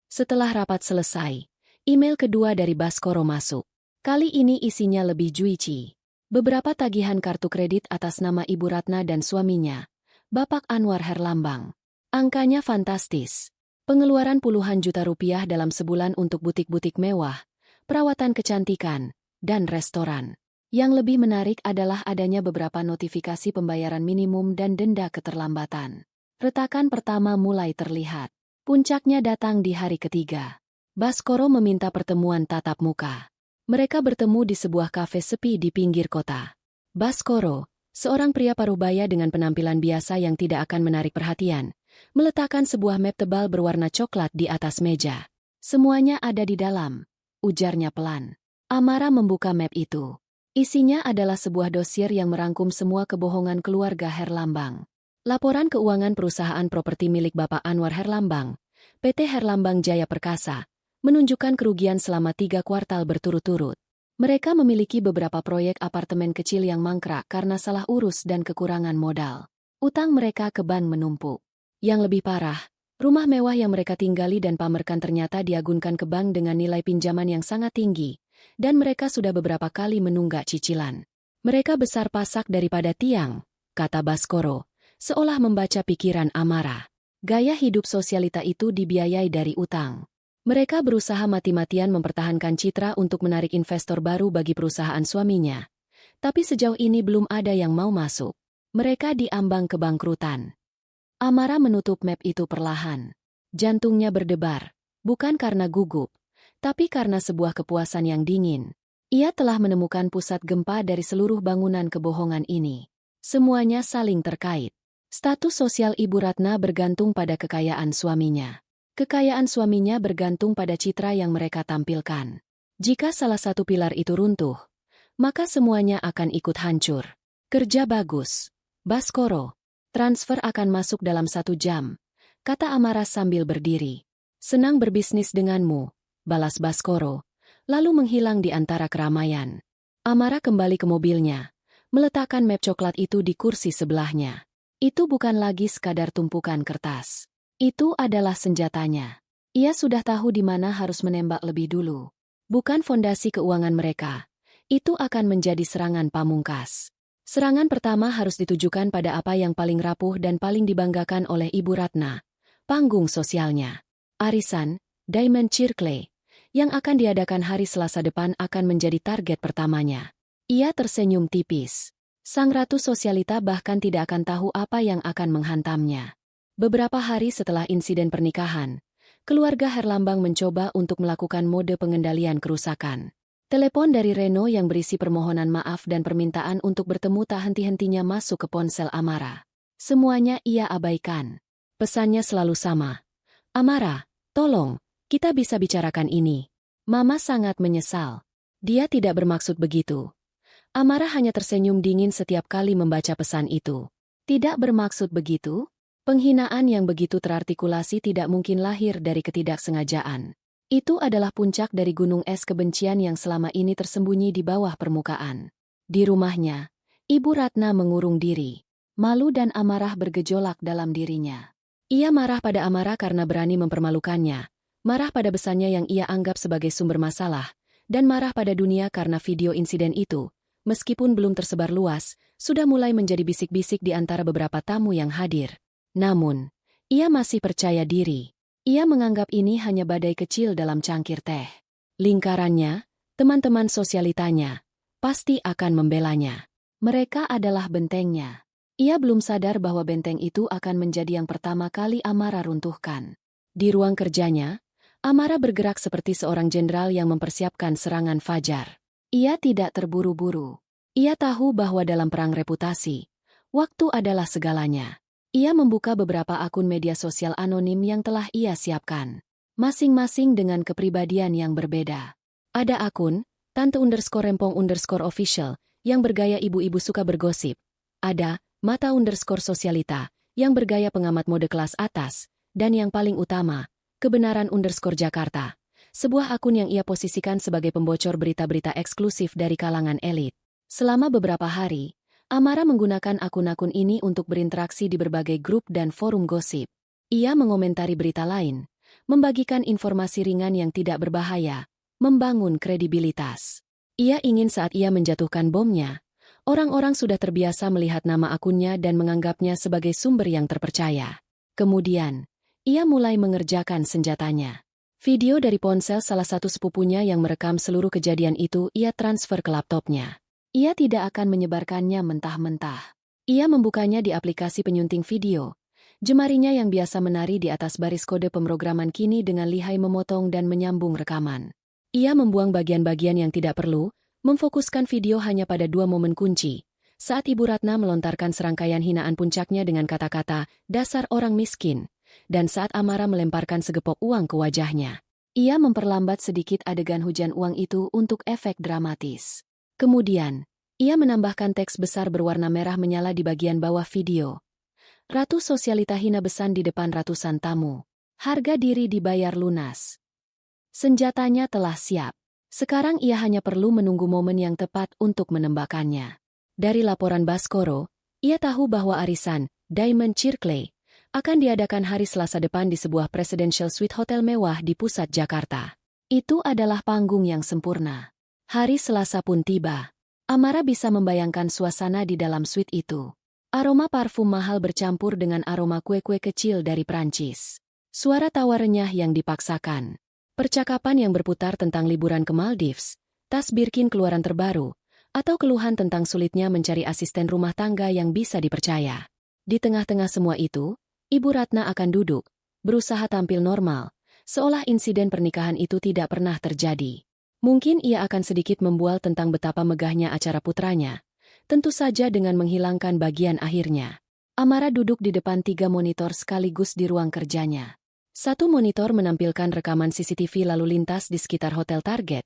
Setelah rapat selesai, email kedua dari Baskoro masuk. Kali ini isinya lebih juicy. Beberapa tagihan kartu kredit atas nama Ibu Ratna dan suaminya, Bapak Anwar Herlambang. Angkanya fantastis. Pengeluaran puluhan juta rupiah dalam sebulan untuk butik-butik mewah, perawatan kecantikan, dan restoran. Yang lebih menarik adalah adanya beberapa notifikasi pembayaran minimum dan denda keterlambatan. Retakan pertama mulai terlihat. Puncaknya datang di hari ketiga. Baskoro meminta pertemuan tatap muka. Mereka bertemu di sebuah kafe sepi di pinggir kota. Baskoro, seorang pria parubaya dengan penampilan biasa yang tidak akan menarik perhatian, meletakkan sebuah map tebal berwarna coklat di atas meja. "Semuanya ada di dalam," ujarnya pelan. Amara membuka map itu. Isinya adalah sebuah dosier yang merangkum semua kebohongan keluarga Herlambang. Laporan keuangan perusahaan properti milik Bapak Anwar Herlambang, PT Herlambang Jaya Perkasa, menunjukkan kerugian selama 3 kuartal berturut-turut. Mereka memiliki beberapa proyek apartemen kecil yang mangkrak karena salah urus dan kekurangan modal. Utang mereka ke bank menumpuk. Yang lebih parah, rumah mewah yang mereka tinggali dan pamerkan ternyata diagunkan ke bank dengan nilai pinjaman yang sangat tinggi, dan mereka sudah beberapa kali menunggak cicilan. "Mereka besar pasak daripada tiang," kata Baskoro, seolah membaca pikiran Amara. Gaya hidup sosialita itu dibiayai dari utang. Mereka berusaha mati-matian mempertahankan citra untuk menarik investor baru bagi perusahaan suaminya. Tapi sejauh ini belum ada yang mau masuk. Mereka diambang kebangkrutan. Amara menutup map itu perlahan. Jantungnya berdebar, bukan karena gugup, tapi karena sebuah kepuasan yang dingin. Ia telah menemukan pusat gempa dari seluruh bangunan kebohongan ini. Semuanya saling terkait. Status sosial Ibu Ratna bergantung pada kekayaan suaminya. Kekayaan suaminya bergantung pada citra yang mereka tampilkan. Jika salah satu pilar itu runtuh, maka semuanya akan ikut hancur. "Kerja bagus, Baskoro. Transfer akan masuk dalam 1 jam," kata Amara sambil berdiri. "Senang berbisnis denganmu," balas Baskoro, lalu menghilang di antara keramaian. Amara kembali ke mobilnya, meletakkan map coklat itu di kursi sebelahnya. Itu bukan lagi sekadar tumpukan kertas. Itu adalah senjatanya. Ia sudah tahu di mana harus menembak lebih dulu. Bukan fondasi keuangan mereka. Itu akan menjadi serangan pamungkas. Serangan pertama harus ditujukan pada apa yang paling rapuh dan paling dibanggakan oleh Ibu Ratna, panggung sosialnya. Arisan, Diamond Circle, yang akan diadakan hari Selasa depan akan menjadi target pertamanya. Ia tersenyum tipis. Sang ratu sosialita bahkan tidak akan tahu apa yang akan menghantamnya. Beberapa hari setelah insiden pernikahan, keluarga Herlambang mencoba untuk melakukan mode pengendalian kerusakan. Telepon dari Reno yang berisi permohonan maaf dan permintaan untuk bertemu tak henti-hentinya masuk ke ponsel Amara. Semuanya ia abaikan. Pesannya selalu sama. "Amara, tolong, kita bisa bicarakan ini." Mama sangat menyesal. Dia tidak bermaksud begitu. Amara hanya tersenyum dingin setiap kali membaca pesan itu. Tidak bermaksud begitu? Penghinaan yang begitu terartikulasi tidak mungkin lahir dari ketidaksengajaan. Itu adalah puncak dari gunung es kebencian yang selama ini tersembunyi di bawah permukaan. Di rumahnya, Ibu Ratna mengurung diri. Malu dan amarah bergejolak dalam dirinya. Ia marah pada Amara karena berani mempermalukannya, marah pada besannya yang ia anggap sebagai sumber masalah, dan marah pada dunia karena video insiden itu, meskipun belum tersebar luas, sudah mulai menjadi bisik-bisik di antara beberapa tamu yang hadir. Namun, ia masih percaya diri. Ia menganggap ini hanya badai kecil dalam cangkir teh. Lingkarannya, teman-teman sosialitanya, pasti akan membelanya. Mereka adalah bentengnya. Ia belum sadar bahwa benteng itu akan menjadi yang pertama kali Amara runtuhkan. Di ruang kerjanya, Amara bergerak seperti seorang jenderal yang mempersiapkan serangan fajar. Ia tidak terburu-buru. Ia tahu bahwa dalam perang reputasi, waktu adalah segalanya. Ia membuka beberapa akun media sosial anonim yang telah ia siapkan. Masing-masing dengan kepribadian yang berbeda. Ada akun, Tante_Rempong_official, yang bergaya ibu-ibu suka bergosip. Ada, Mata_Sosialita, yang bergaya pengamat mode kelas atas, dan yang paling utama, kebenaran_Jakarta, sebuah akun yang ia posisikan sebagai pembocor berita-berita eksklusif dari kalangan elit. Selama beberapa hari, Amara menggunakan akun-akun ini untuk berinteraksi di berbagai grup dan forum gosip. Ia mengomentari berita lain, membagikan informasi ringan yang tidak berbahaya, membangun kredibilitas. Ia ingin saat ia menjatuhkan bomnya, orang-orang sudah terbiasa melihat nama akunnya dan menganggapnya sebagai sumber yang terpercaya. Kemudian, ia mulai mengerjakan senjatanya. Video dari ponsel salah satu sepupunya yang merekam seluruh kejadian itu ia transfer ke laptopnya. Ia tidak akan menyebarkannya mentah-mentah. Ia membukanya di aplikasi penyunting video. Jemarinya yang biasa menari di atas baris kode pemrograman kini dengan lihai memotong dan menyambung rekaman. Ia membuang bagian-bagian yang tidak perlu, memfokuskan video hanya pada 2 momen kunci. Saat Ibu Ratna melontarkan serangkaian hinaan puncaknya dengan kata-kata, "Dasar orang miskin," dan saat Amara melemparkan segepok uang ke wajahnya. Ia memperlambat sedikit adegan hujan uang itu untuk efek dramatis. Kemudian, ia menambahkan teks besar berwarna merah menyala di bagian bawah video. Ratu Sosialita hina besan di depan ratusan tamu. Harga diri dibayar lunas. Senjatanya telah siap. Sekarang ia hanya perlu menunggu momen yang tepat untuk menembakkannya. Dari laporan Baskoro, ia tahu bahwa arisan Diamond Circle akan diadakan hari Selasa depan di sebuah Presidential Suite hotel mewah di pusat Jakarta. Itu adalah panggung yang sempurna. Hari Selasa pun tiba. Amara bisa membayangkan suasana di dalam suite itu. Aroma parfum mahal bercampur dengan aroma kue-kue kecil dari Prancis. Suara tawa renyah yang dipaksakan. Percakapan yang berputar tentang liburan ke Maldives, tas Birkin keluaran terbaru, atau keluhan tentang sulitnya mencari asisten rumah tangga yang bisa dipercaya. Di tengah-tengah semua itu, Ibu Ratna akan duduk, berusaha tampil normal, seolah insiden pernikahan itu tidak pernah terjadi. Mungkin ia akan sedikit membual tentang betapa megahnya acara putranya, tentu saja dengan menghilangkan bagian akhirnya. Amara duduk di depan 3 monitor sekaligus di ruang kerjanya. Satu monitor menampilkan rekaman CCTV lalu lintas di sekitar hotel target,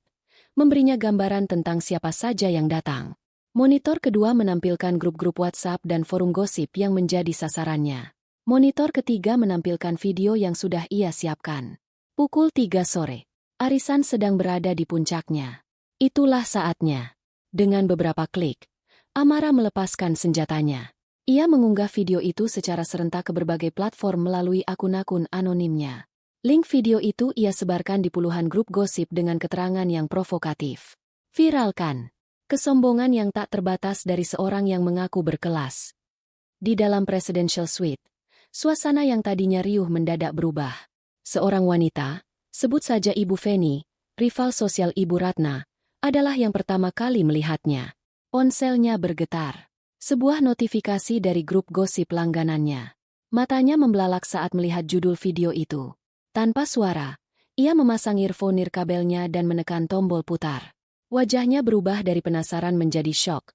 memberinya gambaran tentang siapa saja yang datang. Monitor kedua menampilkan grup-grup WhatsApp dan forum gosip yang menjadi sasarannya. Monitor ketiga menampilkan video yang sudah ia siapkan. Pukul 3 sore. Arisan sedang berada di puncaknya. Itulah saatnya. Dengan beberapa klik, Amara melepaskan senjatanya. Ia mengunggah video itu secara serentak ke berbagai platform melalui akun-akun anonimnya. Link video itu ia sebarkan di puluhan grup gosip dengan keterangan yang provokatif. Viralkan. Kesombongan yang tak terbatas dari seorang yang mengaku berkelas. Di dalam Presidential Suite, suasana yang tadinya riuh mendadak berubah. Seorang wanita, sebut saja Ibu Feni, rival sosial Ibu Ratna, adalah yang pertama kali melihatnya. Ponselnya bergetar. Sebuah notifikasi dari grup gosip langganannya. Matanya membelalak saat melihat judul video itu. Tanpa suara, ia memasang earphone nirkabelnya dan menekan tombol putar. Wajahnya berubah dari penasaran menjadi syok,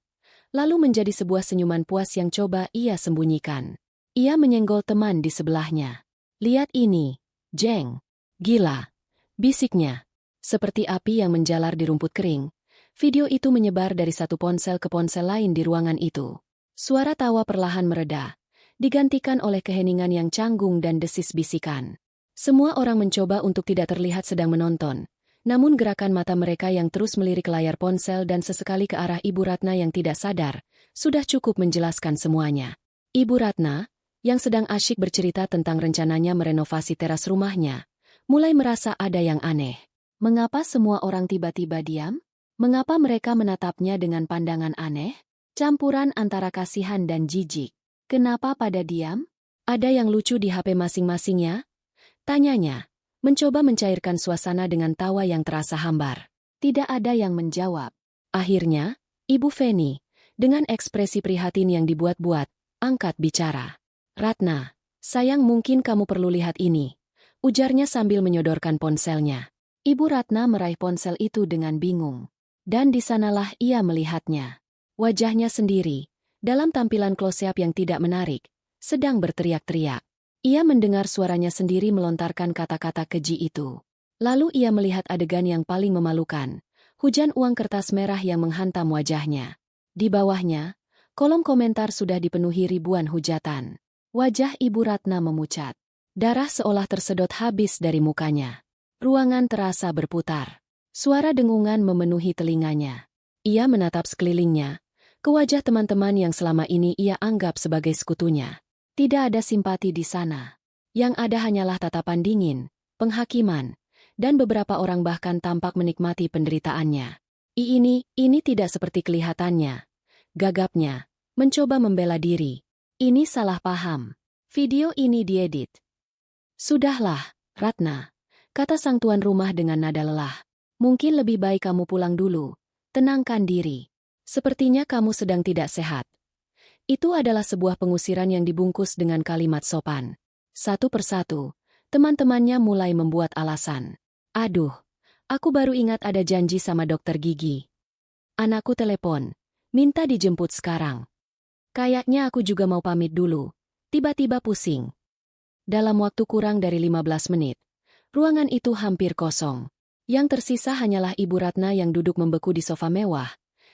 lalu menjadi sebuah senyuman puas yang coba ia sembunyikan. Ia menyenggol teman di sebelahnya. "Lihat ini, Jeng. Gila," bisiknya. Seperti api yang menjalar di rumput kering, video itu menyebar dari satu ponsel ke ponsel lain di ruangan itu. Suara tawa perlahan mereda, digantikan oleh keheningan yang canggung dan desis bisikan. Semua orang mencoba untuk tidak terlihat sedang menonton, namun gerakan mata mereka yang terus melirik layar ponsel dan sesekali ke arah Ibu Ratna yang tidak sadar, sudah cukup menjelaskan semuanya. Ibu Ratna, yang sedang asyik bercerita tentang rencananya merenovasi teras rumahnya, mulai merasa ada yang aneh. Mengapa semua orang tiba-tiba diam? Mengapa mereka menatapnya dengan pandangan aneh? Campuran antara kasihan dan jijik. Kenapa pada diam? Ada yang lucu di HP masing-masingnya? Tanyanya, mencoba mencairkan suasana dengan tawa yang terasa hambar. Tidak ada yang menjawab. Akhirnya, Ibu Feni, dengan ekspresi prihatin yang dibuat-buat, angkat bicara. "Ratna, sayang mungkin kamu perlu lihat ini," ujarnya sambil menyodorkan ponselnya. Ibu Ratna meraih ponsel itu dengan bingung. Dan di sanalah ia melihatnya. Wajahnya sendiri, dalam tampilan close-up yang tidak menarik, sedang berteriak-teriak. Ia mendengar suaranya sendiri melontarkan kata-kata keji itu. Lalu ia melihat adegan yang paling memalukan, hujan uang kertas merah yang menghantam wajahnya. Di bawahnya, kolom komentar sudah dipenuhi ribuan hujatan. Wajah Ibu Ratna memucat. Darah seolah tersedot habis dari mukanya. Ruangan terasa berputar. Suara dengungan memenuhi telinganya. Ia menatap sekelilingnya, ke wajah teman-teman yang selama ini ia anggap sebagai sekutunya. Tidak ada simpati di sana. Yang ada hanyalah tatapan dingin, penghakiman, dan beberapa orang bahkan tampak menikmati penderitaannya. Ini tidak seperti kelihatannya. Gagapnya, mencoba membela diri. Ini salah paham. Video ini diedit. Sudahlah, Ratna, kata sang tuan rumah dengan nada lelah. Mungkin lebih baik kamu pulang dulu. Tenangkan diri. Sepertinya kamu sedang tidak sehat. Itu adalah sebuah pengusiran yang dibungkus dengan kalimat sopan. Satu persatu, teman-temannya mulai membuat alasan. Aduh, aku baru ingat ada janji sama dokter gigi. Anakku telepon, minta dijemput sekarang. Kayaknya aku juga mau pamit dulu. Tiba-tiba pusing. Dalam waktu kurang dari 15 menit, ruangan itu hampir kosong. Yang tersisa hanyalah Ibu Ratna yang duduk membeku di sofa mewah,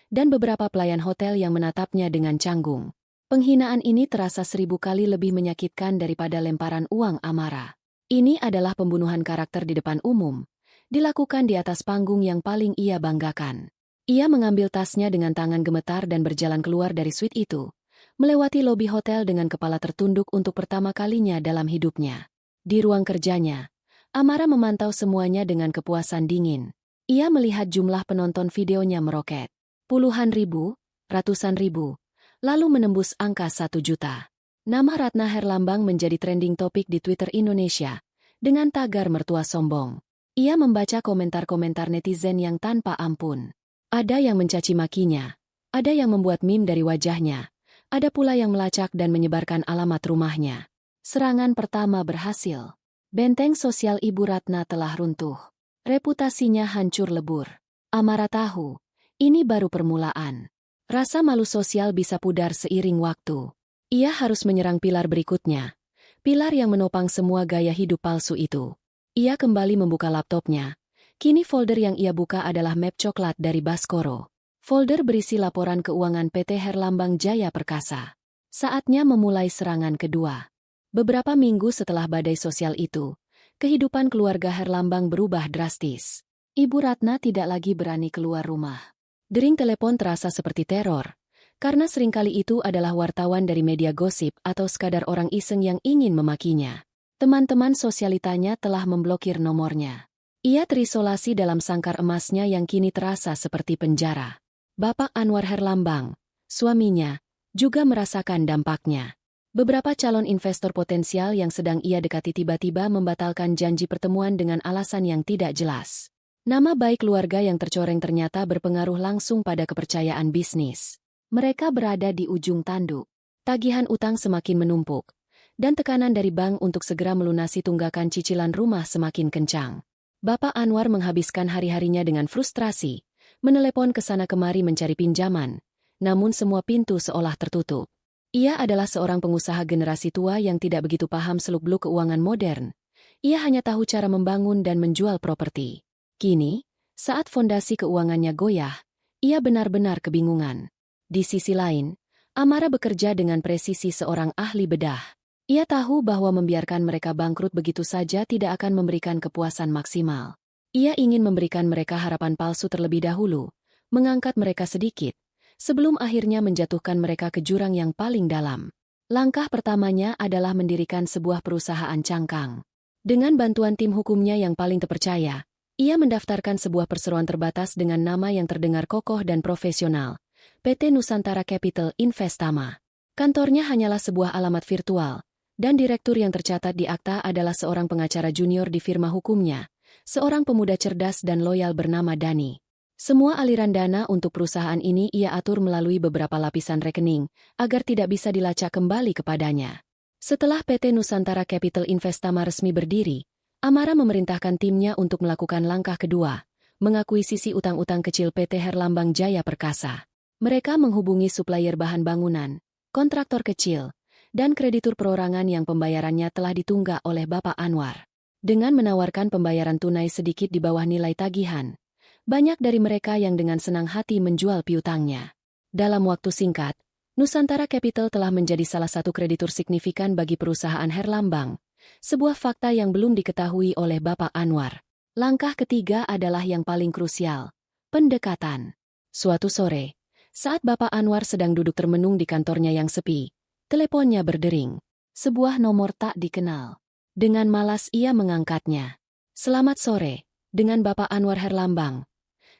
dan beberapa pelayan hotel yang menatapnya dengan canggung. Penghinaan ini terasa 1000 kali lebih menyakitkan daripada lemparan uang Amara. Ini adalah pembunuhan karakter di depan umum, dilakukan di atas panggung yang paling ia banggakan. Ia mengambil tasnya dengan tangan gemetar dan berjalan keluar dari suite itu, melewati lobi hotel dengan kepala tertunduk untuk pertama kalinya dalam hidupnya. Di ruang kerjanya, Amara memantau semuanya dengan kepuasan dingin. Ia melihat jumlah penonton videonya meroket. Puluhan ribu, ratusan ribu, lalu menembus angka 1 juta. Nama Ratna Herlambang menjadi trending topik di Twitter Indonesia, dengan tagar mertua sombong. Ia membaca komentar-komentar netizen yang tanpa ampun. Ada yang mencaci makinya, ada yang membuat meme dari wajahnya, ada pula yang melacak dan menyebarkan alamat rumahnya. Serangan pertama berhasil. Benteng sosial Ibu Ratna telah runtuh. Reputasinya hancur lebur. Amara tahu, ini baru permulaan. Rasa malu sosial bisa pudar seiring waktu. Ia harus menyerang pilar berikutnya. Pilar yang menopang semua gaya hidup palsu itu. Ia kembali membuka laptopnya. Kini folder yang ia buka adalah map coklat dari Baskoro. Folder berisi laporan keuangan PT Herlambang Jaya Perkasa. Saatnya memulai serangan kedua. Beberapa minggu setelah badai sosial itu, kehidupan keluarga Herlambang berubah drastis. Ibu Ratna tidak lagi berani keluar rumah. Dering telepon terasa seperti teror, karena seringkali itu adalah wartawan dari media gosip atau sekadar orang iseng yang ingin memakinya. Teman-teman sosialitanya telah memblokir nomornya. Ia terisolasi dalam sangkar emasnya yang kini terasa seperti penjara. Bapak Anwar Herlambang, suaminya, juga merasakan dampaknya. Beberapa calon investor potensial yang sedang ia dekati tiba-tiba membatalkan janji pertemuan dengan alasan yang tidak jelas. Nama baik keluarga yang tercoreng ternyata berpengaruh langsung pada kepercayaan bisnis. Mereka berada di ujung tanduk. Tagihan utang semakin menumpuk, dan tekanan dari bank untuk segera melunasi tunggakan cicilan rumah semakin kencang. Bapak Anwar menghabiskan hari-harinya dengan frustrasi, menelepon ke sana kemari mencari pinjaman, namun semua pintu seolah tertutup. Ia adalah seorang pengusaha generasi tua yang tidak begitu paham seluk-beluk keuangan modern. Ia hanya tahu cara membangun dan menjual properti. Kini, saat fondasi keuangannya goyah, ia benar-benar kebingungan. Di sisi lain, Amara bekerja dengan presisi seorang ahli bedah. Ia tahu bahwa membiarkan mereka bangkrut begitu saja tidak akan memberikan kepuasan maksimal. Ia ingin memberikan mereka harapan palsu terlebih dahulu, mengangkat mereka sedikit, sebelum akhirnya menjatuhkan mereka ke jurang yang paling dalam. Langkah pertamanya adalah mendirikan sebuah perusahaan cangkang. Dengan bantuan tim hukumnya yang paling terpercaya, ia mendaftarkan sebuah perseroan terbatas dengan nama yang terdengar kokoh dan profesional, PT Nusantara Capital Investama. Kantornya hanyalah sebuah alamat virtual, dan direktur yang tercatat di akta adalah seorang pengacara junior di firma hukumnya, seorang pemuda cerdas dan loyal bernama Dani. Semua aliran dana untuk perusahaan ini ia atur melalui beberapa lapisan rekening, agar tidak bisa dilacak kembali kepadanya. Setelah PT Nusantara Capital Investama resmi berdiri, Amara memerintahkan timnya untuk melakukan langkah kedua, mengakuisisi utang-utang kecil PT Herlambang Jaya Perkasa. Mereka menghubungi supplier bahan bangunan, kontraktor kecil, dan kreditur perorangan yang pembayarannya telah ditunggak oleh Bapak Anwar. Dengan menawarkan pembayaran tunai sedikit di bawah nilai tagihan, banyak dari mereka yang dengan senang hati menjual piutangnya. Dalam waktu singkat, Nusantara Capital telah menjadi salah satu kreditur signifikan bagi perusahaan Herlambang, sebuah fakta yang belum diketahui oleh Bapak Anwar. Langkah ketiga adalah yang paling krusial, pendekatan. Suatu sore, saat Bapak Anwar sedang duduk termenung di kantornya yang sepi, teleponnya berdering. Sebuah nomor tak dikenal. Dengan malas ia mengangkatnya. "Selamat sore, dengan Bapak Anwar Herlambang."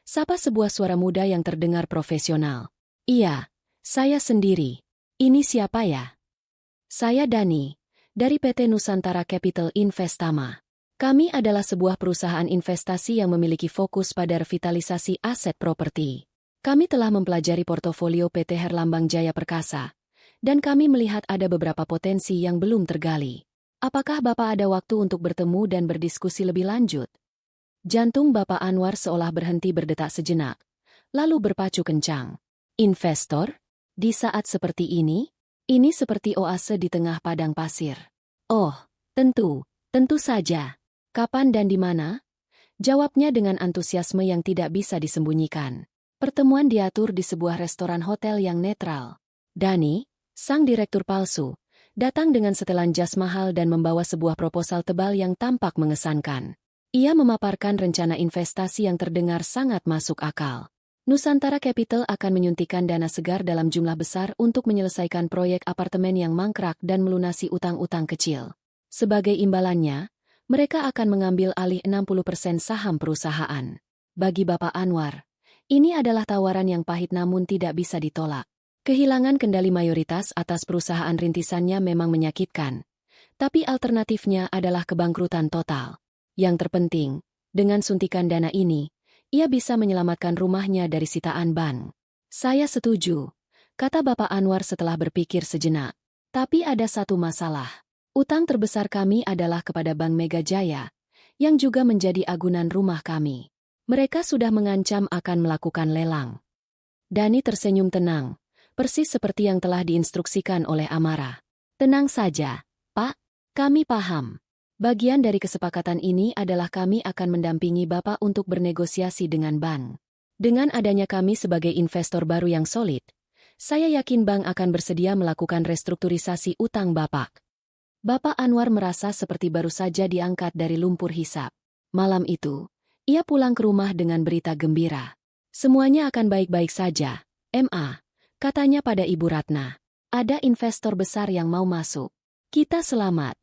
Sapa sebuah suara muda yang terdengar profesional. "Iya, saya sendiri. Ini siapa ya?" "Saya Dani, dari PT Nusantara Capital Investama. Kami adalah sebuah perusahaan investasi yang memiliki fokus pada revitalisasi aset properti. Kami telah mempelajari portofolio PT Herlambang Jaya Perkasa, dan kami melihat ada beberapa potensi yang belum tergali. Apakah Bapak ada waktu untuk bertemu dan berdiskusi lebih lanjut?" Jantung Bapak Anwar seolah berhenti berdetak sejenak, lalu berpacu kencang. Investor? Di saat seperti ini? Ini seperti oase di tengah padang pasir. "Oh, tentu saja. Kapan dan di mana?" Jawabnya dengan antusiasme yang tidak bisa disembunyikan. Pertemuan diatur di sebuah restoran hotel yang netral. Dani, sang direktur palsu, datang dengan setelan jas mahal dan membawa sebuah proposal tebal yang tampak mengesankan. Ia memaparkan rencana investasi yang terdengar sangat masuk akal. Nusantara Capital akan menyuntikkan dana segar dalam jumlah besar untuk menyelesaikan proyek apartemen yang mangkrak dan melunasi utang-utang kecil. Sebagai imbalannya, mereka akan mengambil alih 60% saham perusahaan. Bagi Bapak Anwar, ini adalah tawaran yang pahit namun tidak bisa ditolak. Kehilangan kendali mayoritas atas perusahaan rintisannya memang menyakitkan, tapi alternatifnya adalah kebangkrutan total. Yang terpenting, dengan suntikan dana ini, ia bisa menyelamatkan rumahnya dari sitaan bank. "Saya setuju," kata Bapak Anwar setelah berpikir sejenak. "Tapi ada satu masalah. Utang terbesar kami adalah kepada Bank Mega Jaya, yang juga menjadi agunan rumah kami. Mereka sudah mengancam akan melakukan lelang." Dani tersenyum tenang, persis seperti yang telah diinstruksikan oleh Amara. "Tenang saja, Pak. Kami paham. Bagian dari kesepakatan ini adalah kami akan mendampingi Bapak untuk bernegosiasi dengan bank. Dengan adanya kami sebagai investor baru yang solid, saya yakin bank akan bersedia melakukan restrukturisasi utang Bapak." Bapak Anwar merasa seperti baru saja diangkat dari lumpur hisap. Malam itu, ia pulang ke rumah dengan berita gembira. "Semuanya akan baik-baik saja, Ma," katanya pada Ibu Ratna. "Ada investor besar yang mau masuk. Kita selamat."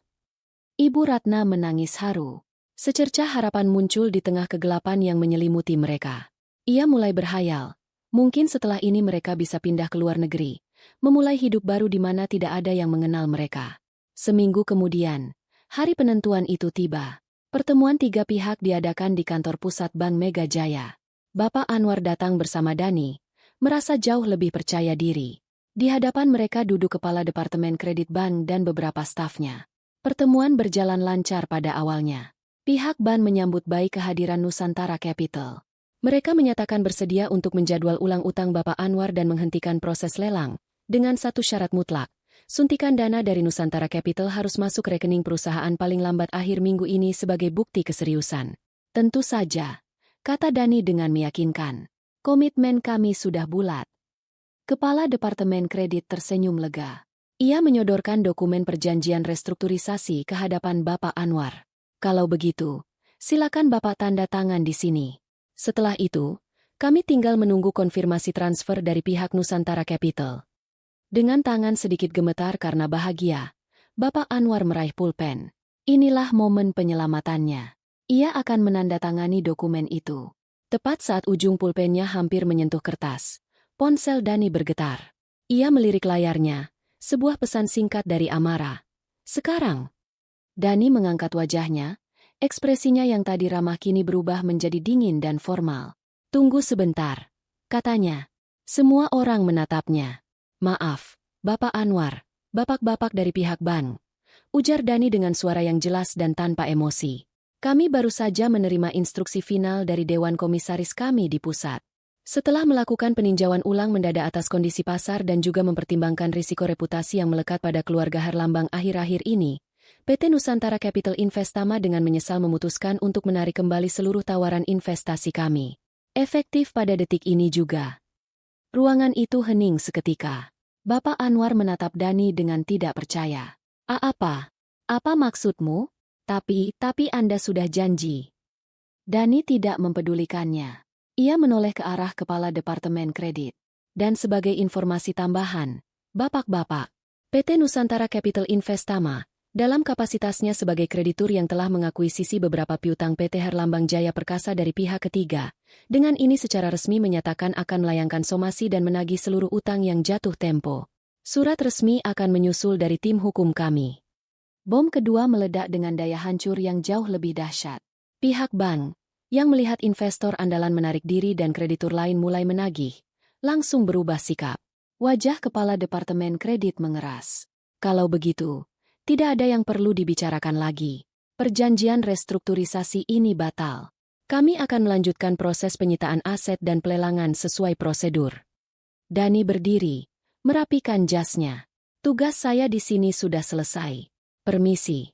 Ibu Ratna menangis haru. Secercah harapan muncul di tengah kegelapan yang menyelimuti mereka. Ia mulai berhayal, mungkin setelah ini mereka bisa pindah ke luar negeri, memulai hidup baru di mana tidak ada yang mengenal mereka. Seminggu kemudian, hari penentuan itu tiba. Pertemuan tiga pihak diadakan di kantor pusat Bank Mega Jaya. Bapak Anwar datang bersama Dani, merasa jauh lebih percaya diri. Di hadapan mereka duduk kepala departemen kredit bank dan beberapa stafnya. Pertemuan berjalan lancar pada awalnya. Pihak bank menyambut baik kehadiran Nusantara Capital. Mereka menyatakan bersedia untuk menjadwal ulang utang Bapak Anwar dan menghentikan proses lelang, dengan satu syarat mutlak. Suntikan dana dari Nusantara Capital harus masuk rekening perusahaan paling lambat akhir minggu ini sebagai bukti keseriusan. "Tentu saja," kata Dani dengan meyakinkan. "Komitmen kami sudah bulat." Kepala Departemen Kredit tersenyum lega. Ia menyodorkan dokumen perjanjian restrukturisasi ke hadapan Bapak Anwar. "Kalau begitu, silakan Bapak tanda tangan di sini. Setelah itu, kami tinggal menunggu konfirmasi transfer dari pihak Nusantara Capital." Dengan tangan sedikit gemetar karena bahagia, Bapak Anwar meraih pulpen. Inilah momen penyelamatannya. Ia akan menandatangani dokumen itu. Tepat saat ujung pulpennya hampir menyentuh kertas, ponsel Dani bergetar. Ia melirik layarnya, sebuah pesan singkat dari Amara. "Sekarang." Dani mengangkat wajahnya, ekspresinya yang tadi ramah kini berubah menjadi dingin dan formal. "Tunggu sebentar," katanya. Semua orang menatapnya. "Maaf, Bapak Anwar, bapak-bapak dari pihak bank," ujar Dani dengan suara yang jelas dan tanpa emosi. "Kami baru saja menerima instruksi final dari Dewan Komisaris kami di pusat. Setelah melakukan peninjauan ulang mendadak atas kondisi pasar dan juga mempertimbangkan risiko reputasi yang melekat pada keluarga Herlambang akhir-akhir ini, PT Nusantara Capital Investama dengan menyesal memutuskan untuk menarik kembali seluruh tawaran investasi kami. Efektif pada detik ini juga." Ruangan itu hening seketika. Bapak Anwar menatap Dani dengan tidak percaya. Apa? Apa maksudmu? Tapi Anda sudah janji. Dani tidak mempedulikannya. Ia menoleh ke arah kepala Departemen Kredit. Dan sebagai informasi tambahan, Bapak-bapak, PT Nusantara Capital Investama, dalam kapasitasnya sebagai kreditur yang telah mengakuisisi beberapa piutang PT Herlambang Jaya Perkasa dari pihak ketiga, dengan ini secara resmi menyatakan akan melayangkan somasi dan menagih seluruh utang yang jatuh tempo. Surat resmi akan menyusul dari tim hukum kami. Bom kedua meledak dengan daya hancur yang jauh lebih dahsyat. Pihak bank, yang melihat investor andalan menarik diri dan kreditur lain mulai menagih, langsung berubah sikap. Wajah kepala Departemen Kredit mengeras. Kalau begitu, tidak ada yang perlu dibicarakan lagi. Perjanjian restrukturisasi ini batal. Kami akan melanjutkan proses penyitaan aset dan pelelangan sesuai prosedur. Dani berdiri, merapikan jasnya. Tugas saya di sini sudah selesai. Permisi.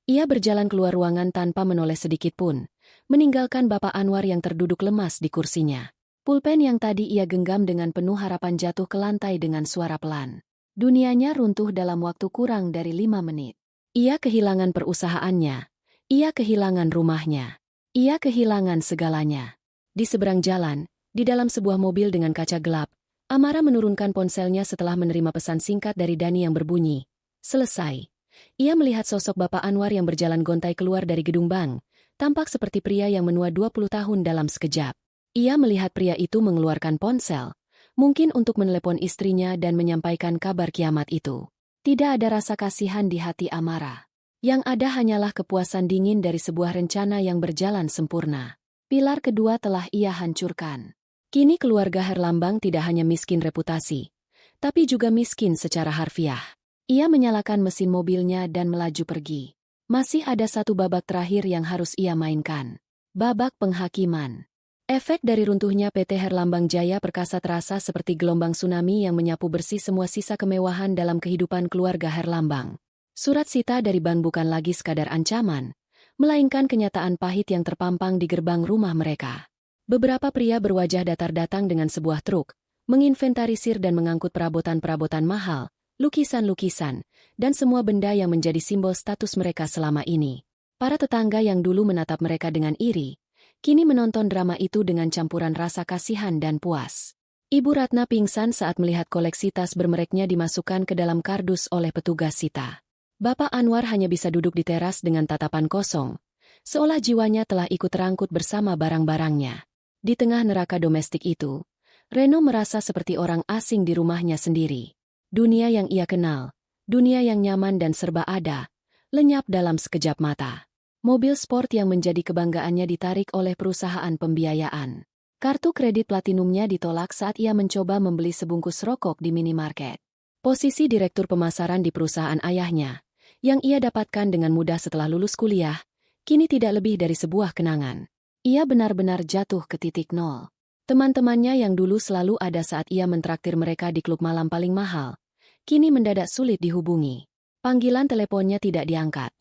Ia berjalan keluar ruangan tanpa menoleh sedikit pun, meninggalkan Bapak Anwar yang terduduk lemas di kursinya. Pulpen yang tadi ia genggam dengan penuh harapan jatuh ke lantai dengan suara pelan. Dunianya runtuh dalam waktu kurang dari 5 menit. Ia kehilangan perusahaannya. Ia kehilangan rumahnya. Ia kehilangan segalanya. Di seberang jalan, di dalam sebuah mobil dengan kaca gelap, Amara menurunkan ponselnya setelah menerima pesan singkat dari Dani yang berbunyi, "Selesai." Ia melihat sosok Bapak Anwar yang berjalan gontai keluar dari gedung bank, tampak seperti pria yang menua 20 tahun dalam sekejap. Ia melihat pria itu mengeluarkan ponsel, mungkin untuk menelepon istrinya dan menyampaikan kabar kiamat itu. Tidak ada rasa kasihan di hati Amara. Yang ada hanyalah kepuasan dingin dari sebuah rencana yang berjalan sempurna. Pilar kedua telah ia hancurkan. Kini keluarga Herlambang tidak hanya miskin reputasi, tapi juga miskin secara harfiah. Ia menyalakan mesin mobilnya dan melaju pergi. Masih ada satu babak terakhir yang harus ia mainkan. Babak penghakiman. Efek dari runtuhnya PT Herlambang Jaya Perkasa terasa seperti gelombang tsunami yang menyapu bersih semua sisa kemewahan dalam kehidupan keluarga Herlambang. Surat sita dari bank bukan lagi sekadar ancaman, melainkan kenyataan pahit yang terpampang di gerbang rumah mereka. Beberapa pria berwajah datar datang dengan sebuah truk, menginventarisir dan mengangkut perabotan-perabotan mahal, lukisan-lukisan, dan semua benda yang menjadi simbol status mereka selama ini. Para tetangga yang dulu menatap mereka dengan iri, kini menonton drama itu dengan campuran rasa kasihan dan puas. Ibu Ratna pingsan saat melihat koleksi tas bermereknya dimasukkan ke dalam kardus oleh petugas sita. Bapak Anwar hanya bisa duduk di teras dengan tatapan kosong, seolah jiwanya telah ikut terangkut bersama barang-barangnya. Di tengah neraka domestik itu, Reno merasa seperti orang asing di rumahnya sendiri. Dunia yang ia kenal, dunia yang nyaman dan serba ada, lenyap dalam sekejap mata. Mobil sport yang menjadi kebanggaannya ditarik oleh perusahaan pembiayaan. Kartu kredit platinumnya ditolak saat ia mencoba membeli sebungkus rokok di minimarket. Posisi direktur pemasaran di perusahaan ayahnya, yang ia dapatkan dengan mudah setelah lulus kuliah, kini tidak lebih dari sebuah kenangan. Ia benar-benar jatuh ke titik nol. Teman-temannya yang dulu selalu ada saat ia mentraktir mereka di klub malam paling mahal, kini mendadak sulit dihubungi. Panggilan teleponnya tidak diangkat.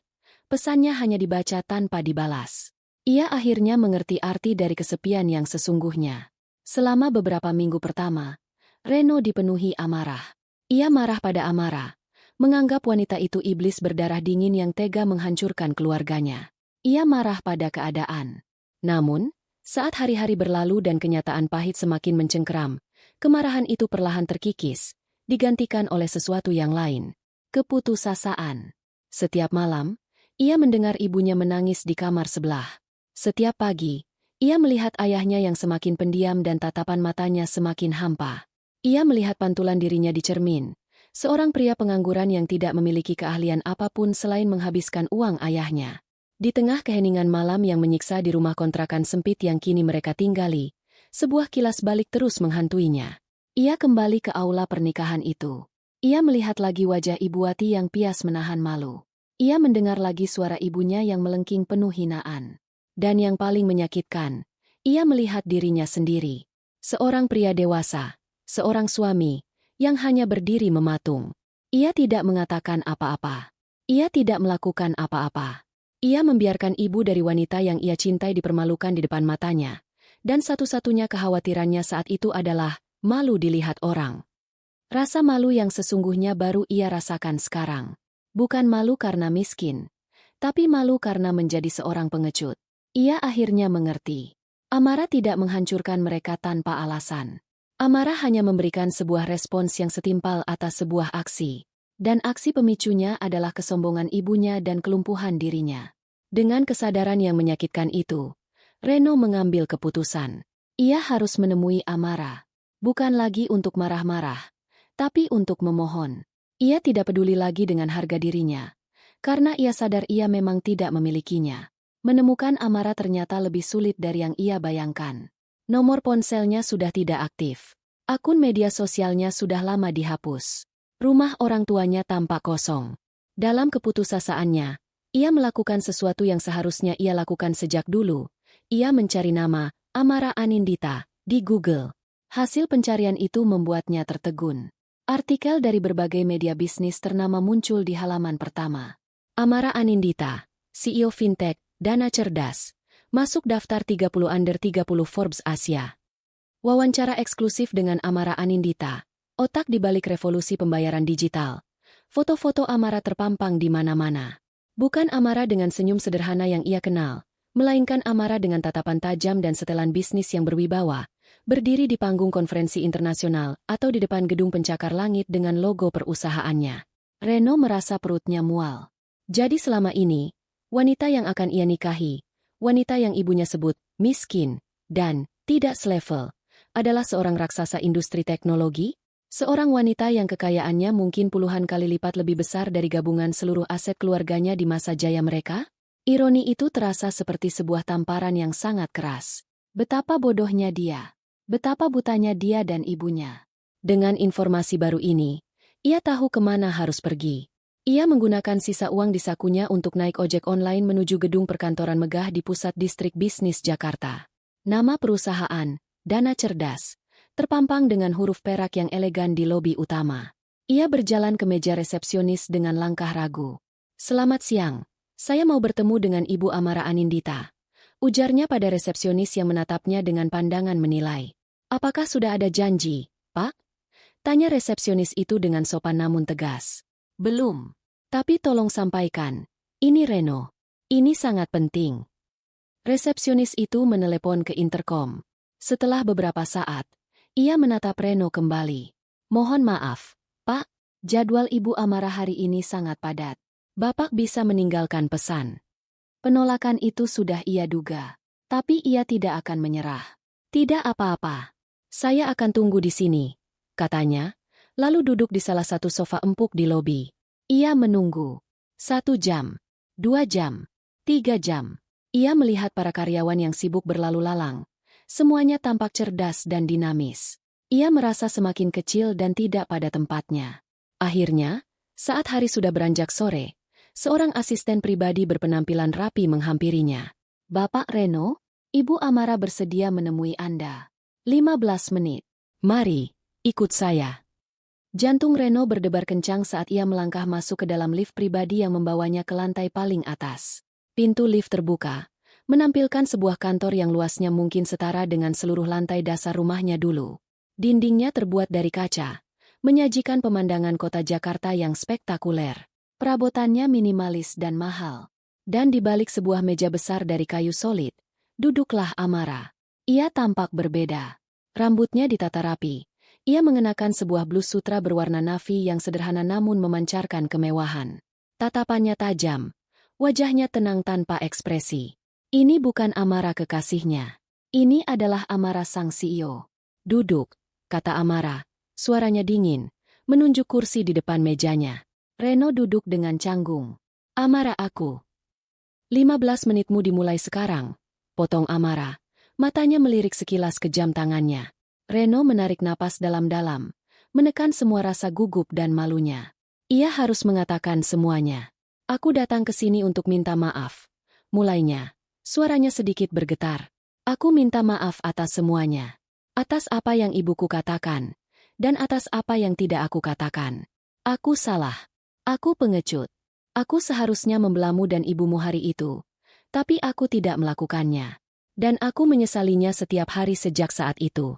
Pesannya hanya dibaca tanpa dibalas. Ia akhirnya mengerti arti dari kesepian yang sesungguhnya. Selama beberapa minggu pertama, Reno dipenuhi amarah. Ia marah pada Amara, menganggap wanita itu iblis berdarah dingin yang tega menghancurkan keluarganya. Ia marah pada keadaan. Namun, saat hari-hari berlalu dan kenyataan pahit semakin mencengkeram, kemarahan itu perlahan terkikis, digantikan oleh sesuatu yang lain. Keputusasaan. Setiap malam, ia mendengar ibunya menangis di kamar sebelah. Setiap pagi, ia melihat ayahnya yang semakin pendiam dan tatapan matanya semakin hampa. Ia melihat pantulan dirinya di cermin, seorang pria pengangguran yang tidak memiliki keahlian apapun selain menghabiskan uang ayahnya. Di tengah keheningan malam yang menyiksa di rumah kontrakan sempit yang kini mereka tinggali, sebuah kilas balik terus menghantuinya. Ia kembali ke aula pernikahan itu. Ia melihat lagi wajah Ibu Wati yang pias menahan malu. Ia mendengar lagi suara ibunya yang melengking penuh hinaan. Dan yang paling menyakitkan, ia melihat dirinya sendiri. Seorang pria dewasa, seorang suami, yang hanya berdiri mematung. Ia tidak mengatakan apa-apa. Ia tidak melakukan apa-apa. Ia membiarkan ibu dari wanita yang ia cintai dipermalukan di depan matanya. Dan satu-satunya kekhawatirannya saat itu adalah malu dilihat orang. Rasa malu yang sesungguhnya baru ia rasakan sekarang. Bukan malu karena miskin, tapi malu karena menjadi seorang pengecut. Ia akhirnya mengerti. Amarah tidak menghancurkan mereka tanpa alasan. Amarah hanya memberikan sebuah respons yang setimpal atas sebuah aksi. Dan aksi pemicunya adalah kesombongan ibunya dan kelumpuhan dirinya. Dengan kesadaran yang menyakitkan itu, Reno mengambil keputusan. Ia harus menemui Amarah. Bukan lagi untuk marah-marah, tapi untuk memohon. Ia tidak peduli lagi dengan harga dirinya, karena ia sadar ia memang tidak memilikinya. Menemukan Amarah ternyata lebih sulit dari yang ia bayangkan. Nomor ponselnya sudah tidak aktif. Akun media sosialnya sudah lama dihapus. Rumah orang tuanya tampak kosong. Dalam keputusasaannya, ia melakukan sesuatu yang seharusnya ia lakukan sejak dulu. Ia mencari nama Amarah Anindita di Google. Hasil pencarian itu membuatnya tertegun. Artikel dari berbagai media bisnis ternama muncul di halaman pertama. Amarah Anindita, CEO Fintech, Dana Cerdas, masuk daftar 30 under 30 Forbes Asia. Wawancara eksklusif dengan Amarah Anindita, otak di balik revolusi pembayaran digital. Foto-foto Amarah terpampang di mana-mana. Bukan Amarah dengan senyum sederhana yang ia kenal, melainkan Amarah dengan tatapan tajam dan setelan bisnis yang berwibawa, berdiri di panggung konferensi internasional atau di depan gedung pencakar langit dengan logo perusahaannya. Reno merasa perutnya mual. Jadi selama ini, wanita yang akan ia nikahi, wanita yang ibunya sebut miskin dan tidak selevel, adalah seorang raksasa industri teknologi, seorang wanita yang kekayaannya mungkin puluhan kali lipat lebih besar dari gabungan seluruh aset keluarganya di masa jaya mereka. Ironi itu terasa seperti sebuah tamparan yang sangat keras. Betapa bodohnya dia. Betapa butanya dia dan ibunya. Dengan informasi baru ini, ia tahu kemana harus pergi. Ia menggunakan sisa uang di sakunya untuk naik ojek online menuju gedung perkantoran megah di pusat distrik bisnis Jakarta. Nama perusahaan, Dana Cerdas, terpampang dengan huruf perak yang elegan di lobi utama. Ia berjalan ke meja resepsionis dengan langkah ragu. "Selamat siang, saya mau bertemu dengan Ibu Amarah Anindita," ujarnya pada resepsionis yang menatapnya dengan pandangan menilai. "Apakah sudah ada janji, Pak?" tanya resepsionis itu dengan sopan namun tegas. "Belum. Tapi tolong sampaikan, ini Reno. Ini sangat penting." Resepsionis itu menelepon ke interkom. Setelah beberapa saat, ia menatap Reno kembali. "Mohon maaf, Pak, jadwal Ibu Amarah hari ini sangat padat. Bapak bisa meninggalkan pesan." Penolakan itu sudah ia duga. Tapi ia tidak akan menyerah. "Tidak apa-apa. Saya akan tunggu di sini," katanya, lalu duduk di salah satu sofa empuk di lobi. Ia menunggu. 1 jam, 2 jam, 3 jam. Ia melihat para karyawan yang sibuk berlalu lalang. Semuanya tampak cerdas dan dinamis. Ia merasa semakin kecil dan tidak pada tempatnya. Akhirnya, saat hari sudah beranjak sore, seorang asisten pribadi berpenampilan rapi menghampirinya. "Bapak Reno, Ibu Amarah bersedia menemui Anda. 15 menit. Mari, ikut saya." Jantung Reno berdebar kencang saat ia melangkah masuk ke dalam lift pribadi yang membawanya ke lantai paling atas. Pintu lift terbuka, menampilkan sebuah kantor yang luasnya mungkin setara dengan seluruh lantai dasar rumahnya dulu. Dindingnya terbuat dari kaca, menyajikan pemandangan kota Jakarta yang spektakuler. Perabotannya minimalis dan mahal. Dan di balik sebuah meja besar dari kayu solid, duduklah Amarah. Ia tampak berbeda. Rambutnya ditata rapi. Ia mengenakan sebuah blus sutra berwarna navy yang sederhana namun memancarkan kemewahan. Tatapannya tajam. Wajahnya tenang tanpa ekspresi. Ini bukan Amarah kekasihnya. Ini adalah Amarah sang CEO. "Duduk," kata Amarah. Suaranya dingin, menunjuk kursi di depan mejanya. Reno duduk dengan canggung. "Amarah aku." 15 menitmu dimulai sekarang, potong Amarah. Matanya melirik sekilas ke jam tangannya. Reno menarik napas dalam-dalam, menekan semua rasa gugup dan malunya. Ia harus mengatakan semuanya. "Aku datang ke sini untuk minta maaf." Mulainya, suaranya sedikit bergetar. "Aku minta maaf atas semuanya. Atas apa yang ibuku katakan, dan atas apa yang tidak aku katakan. Aku salah. Aku pengecut. Aku seharusnya membelamu dan ibumu hari itu, tapi aku tidak melakukannya. Dan aku menyesalinya setiap hari sejak saat itu."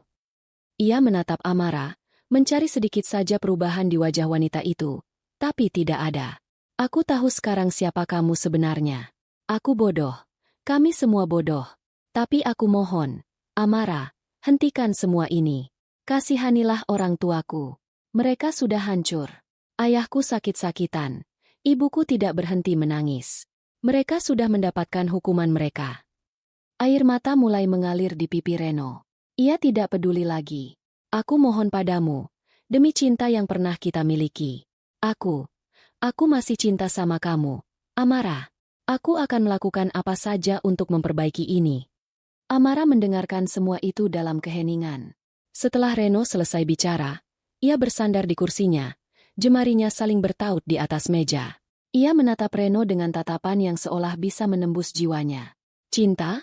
Ia menatap Amarah, mencari sedikit saja perubahan di wajah wanita itu, tapi tidak ada. Aku tahu sekarang siapa kamu sebenarnya. Aku bodoh. Kami semua bodoh. Tapi aku mohon, Amara, hentikan semua ini. Kasihanilah orang tuaku. Mereka sudah hancur. Ayahku sakit-sakitan. Ibuku tidak berhenti menangis. Mereka sudah mendapatkan hukuman mereka. Air mata mulai mengalir di pipi Reno. Ia tidak peduli lagi. Aku mohon padamu, demi cinta yang pernah kita miliki. Aku masih cinta sama kamu, Amara. Aku akan melakukan apa saja untuk memperbaiki ini. Amara mendengarkan semua itu dalam keheningan. Setelah Reno selesai bicara, ia bersandar di kursinya, jemarinya saling bertaut di atas meja. Ia menatap Reno dengan tatapan yang seolah bisa menembus jiwanya. Cinta?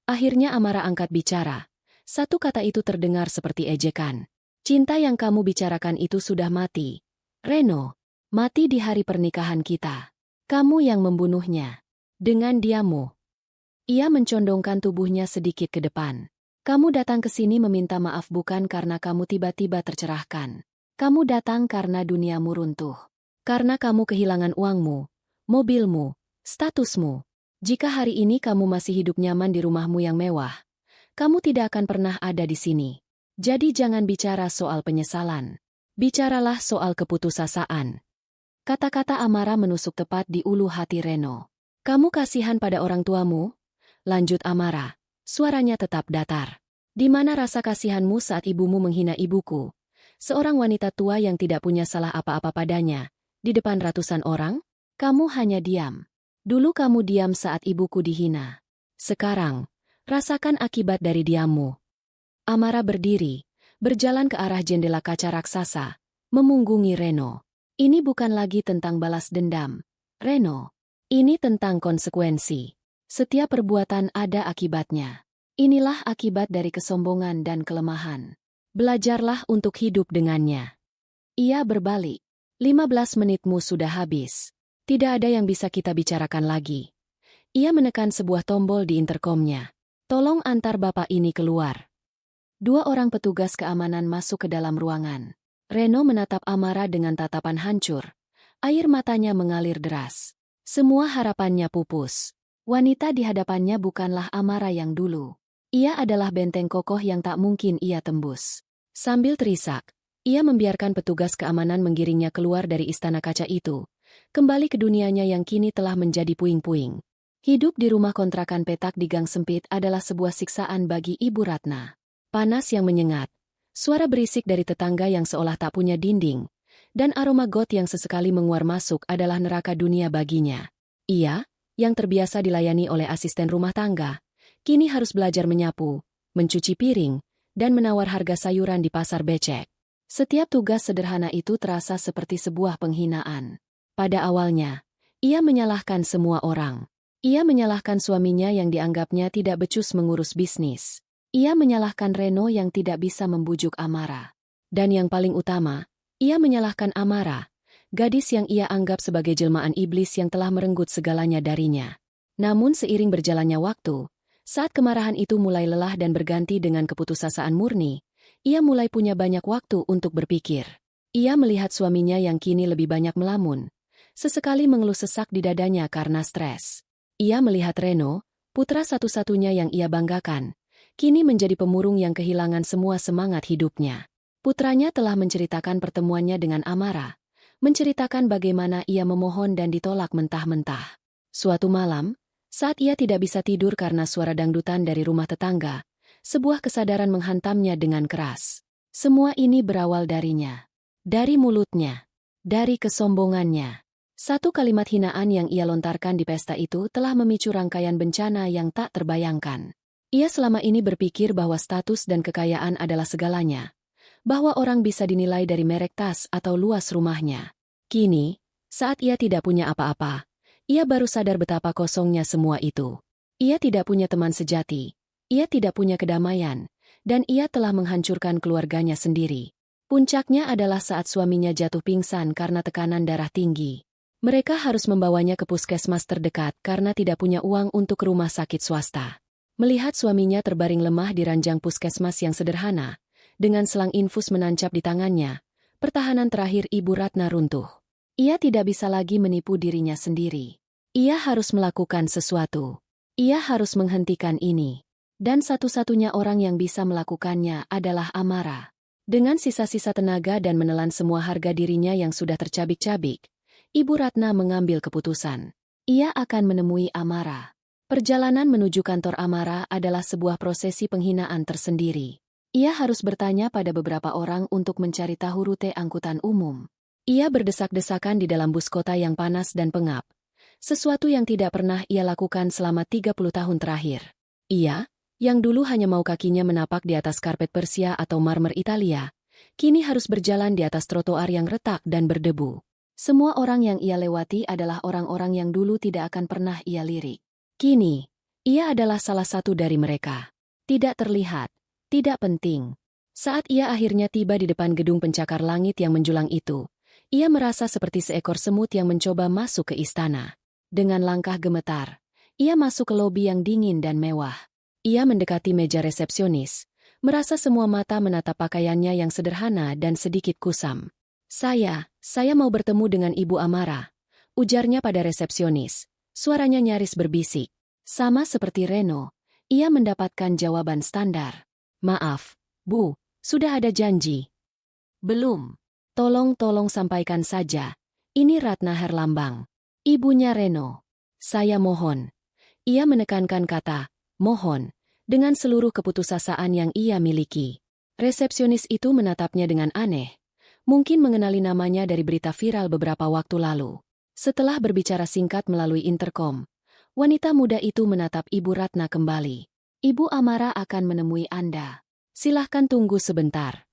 Akhirnya Amara angkat bicara. Satu kata itu terdengar seperti ejekan. Cinta yang kamu bicarakan itu sudah mati. Reno, mati di hari pernikahan kita. Kamu yang membunuhnya. Dengan diammu. Ia mencondongkan tubuhnya sedikit ke depan. Kamu datang ke sini meminta maaf bukan karena kamu tiba-tiba tercerahkan. Kamu datang karena duniamu runtuh. Karena kamu kehilangan uangmu, mobilmu, statusmu. Jika hari ini kamu masih hidup nyaman di rumahmu yang mewah, kamu tidak akan pernah ada di sini. Jadi jangan bicara soal penyesalan. Bicaralah soal keputusasaan. Kata-kata Amara menusuk tepat di ulu hati Reno. Kamu kasihan pada orang tuamu? Lanjut Amara. Suaranya tetap datar. Di mana rasa kasihanmu saat ibumu menghina ibuku? Seorang wanita tua yang tidak punya salah apa-apa padanya. Di depan ratusan orang, kamu hanya diam. Dulu kamu diam saat ibuku dihina. Sekarang, rasakan akibat dari diammu. Amara berdiri, berjalan ke arah jendela kaca raksasa, memunggungi Reno. Ini bukan lagi tentang balas dendam, Reno. Ini tentang konsekuensi. Setiap perbuatan ada akibatnya. Inilah akibat dari kesombongan dan kelemahan. Belajarlah untuk hidup dengannya. Ia berbalik. 15 menitmu sudah habis. Tidak ada yang bisa kita bicarakan lagi. Ia menekan sebuah tombol di interkomnya. Tolong antar bapak ini keluar. 2 orang petugas keamanan masuk ke dalam ruangan. Reno menatap Amara dengan tatapan hancur. Air matanya mengalir deras. Semua harapannya pupus. Wanita di hadapannya bukanlah Amara yang dulu. Ia adalah benteng kokoh yang tak mungkin ia tembus. Sambil terisak, ia membiarkan petugas keamanan menggiringnya keluar dari istana kaca itu, kembali ke dunianya yang kini telah menjadi puing-puing. Hidup di rumah kontrakan petak di gang sempit adalah sebuah siksaan bagi Ibu Ratna. Panas yang menyengat, suara berisik dari tetangga yang seolah tak punya dinding, dan aroma got yang sesekali menguar masuk adalah neraka dunia baginya. Ia, yang terbiasa dilayani oleh asisten rumah tangga, kini harus belajar menyapu, mencuci piring, dan menawar harga sayuran di pasar becek. Setiap tugas sederhana itu terasa seperti sebuah penghinaan. Pada awalnya, ia menyalahkan semua orang. Ia menyalahkan suaminya yang dianggapnya tidak becus mengurus bisnis. Ia menyalahkan Reno yang tidak bisa membujuk Amara. Dan yang paling utama, ia menyalahkan Amara, gadis yang ia anggap sebagai jelmaan iblis yang telah merenggut segalanya darinya. Namun seiring berjalannya waktu, saat kemarahan itu mulai lelah dan berganti dengan keputusasaan murni, ia mulai punya banyak waktu untuk berpikir. Ia melihat suaminya yang kini lebih banyak melamun. Sesekali mengeluh sesak di dadanya karena stres. Ia melihat Reno, putra satu-satunya yang ia banggakan, kini menjadi pemurung yang kehilangan semua semangat hidupnya. Putranya telah menceritakan pertemuannya dengan Amara, menceritakan bagaimana ia memohon dan ditolak mentah-mentah. Suatu malam, saat ia tidak bisa tidur karena suara dangdutan dari rumah tetangga, sebuah kesadaran menghantamnya dengan keras. Semua ini berawal darinya. Dari mulutnya. Dari kesombongannya. Satu kalimat hinaan yang ia lontarkan di pesta itu telah memicu rangkaian bencana yang tak terbayangkan. Ia selama ini berpikir bahwa status dan kekayaan adalah segalanya, bahwa orang bisa dinilai dari merek tas atau luas rumahnya. Kini, saat ia tidak punya apa-apa, ia baru sadar betapa kosongnya semua itu. Ia tidak punya teman sejati, ia tidak punya kedamaian, dan ia telah menghancurkan keluarganya sendiri. Puncaknya adalah saat suaminya jatuh pingsan karena tekanan darah tinggi. Mereka harus membawanya ke puskesmas terdekat karena tidak punya uang untuk ke rumah sakit swasta. Melihat suaminya terbaring lemah di ranjang puskesmas yang sederhana, Dengan selang infus menancap di tangannya, pertahanan terakhir Ibu Ratna runtuh. Ia tidak bisa lagi menipu dirinya sendiri. Ia harus melakukan sesuatu. Ia harus menghentikan ini. Dan satu-satunya orang yang bisa melakukannya adalah Amara. Dengan sisa-sisa tenaga dan menelan semua harga dirinya yang sudah tercabik-cabik, Ibu Ratna mengambil keputusan. Ia akan menemui Amara. Perjalanan menuju kantor Amara adalah sebuah prosesi penghinaan tersendiri. Ia harus bertanya pada beberapa orang untuk mencari tahu rute angkutan umum. Ia berdesak-desakan di dalam bus kota yang panas dan pengap. Sesuatu yang tidak pernah ia lakukan selama 30 tahun terakhir. Ia, yang dulu hanya mau kakinya menapak di atas karpet Persia atau marmer Italia, kini harus berjalan di atas trotoar yang retak dan berdebu. Semua orang yang ia lewati adalah orang-orang yang dulu tidak akan pernah ia lirik. Kini, ia adalah salah satu dari mereka. Tidak terlihat, tidak penting. Saat ia akhirnya tiba di depan gedung pencakar langit yang menjulang itu, ia merasa seperti seekor semut yang mencoba masuk ke istana. Dengan langkah gemetar, ia masuk ke lobi yang dingin dan mewah. Ia mendekati meja resepsionis, merasa semua mata menatap pakaiannya yang sederhana dan sedikit kusam. Saya mau bertemu dengan Ibu Amara, ujarnya pada resepsionis. Suaranya nyaris berbisik. Sama seperti Reno, ia mendapatkan jawaban standar. Maaf, Bu, sudah ada janji. Belum. Tolong sampaikan saja. Ini Ratna Herlambang. Ibunya Reno. Saya mohon. Ia menekankan kata, mohon, dengan seluruh keputusasaan yang ia miliki. Resepsionis itu menatapnya dengan aneh. Mungkin mengenali namanya dari berita viral beberapa waktu lalu. Setelah berbicara singkat melalui interkom, wanita muda itu menatap Ibu Ratna kembali. Ibu Amara akan menemui Anda. Silahkan tunggu sebentar.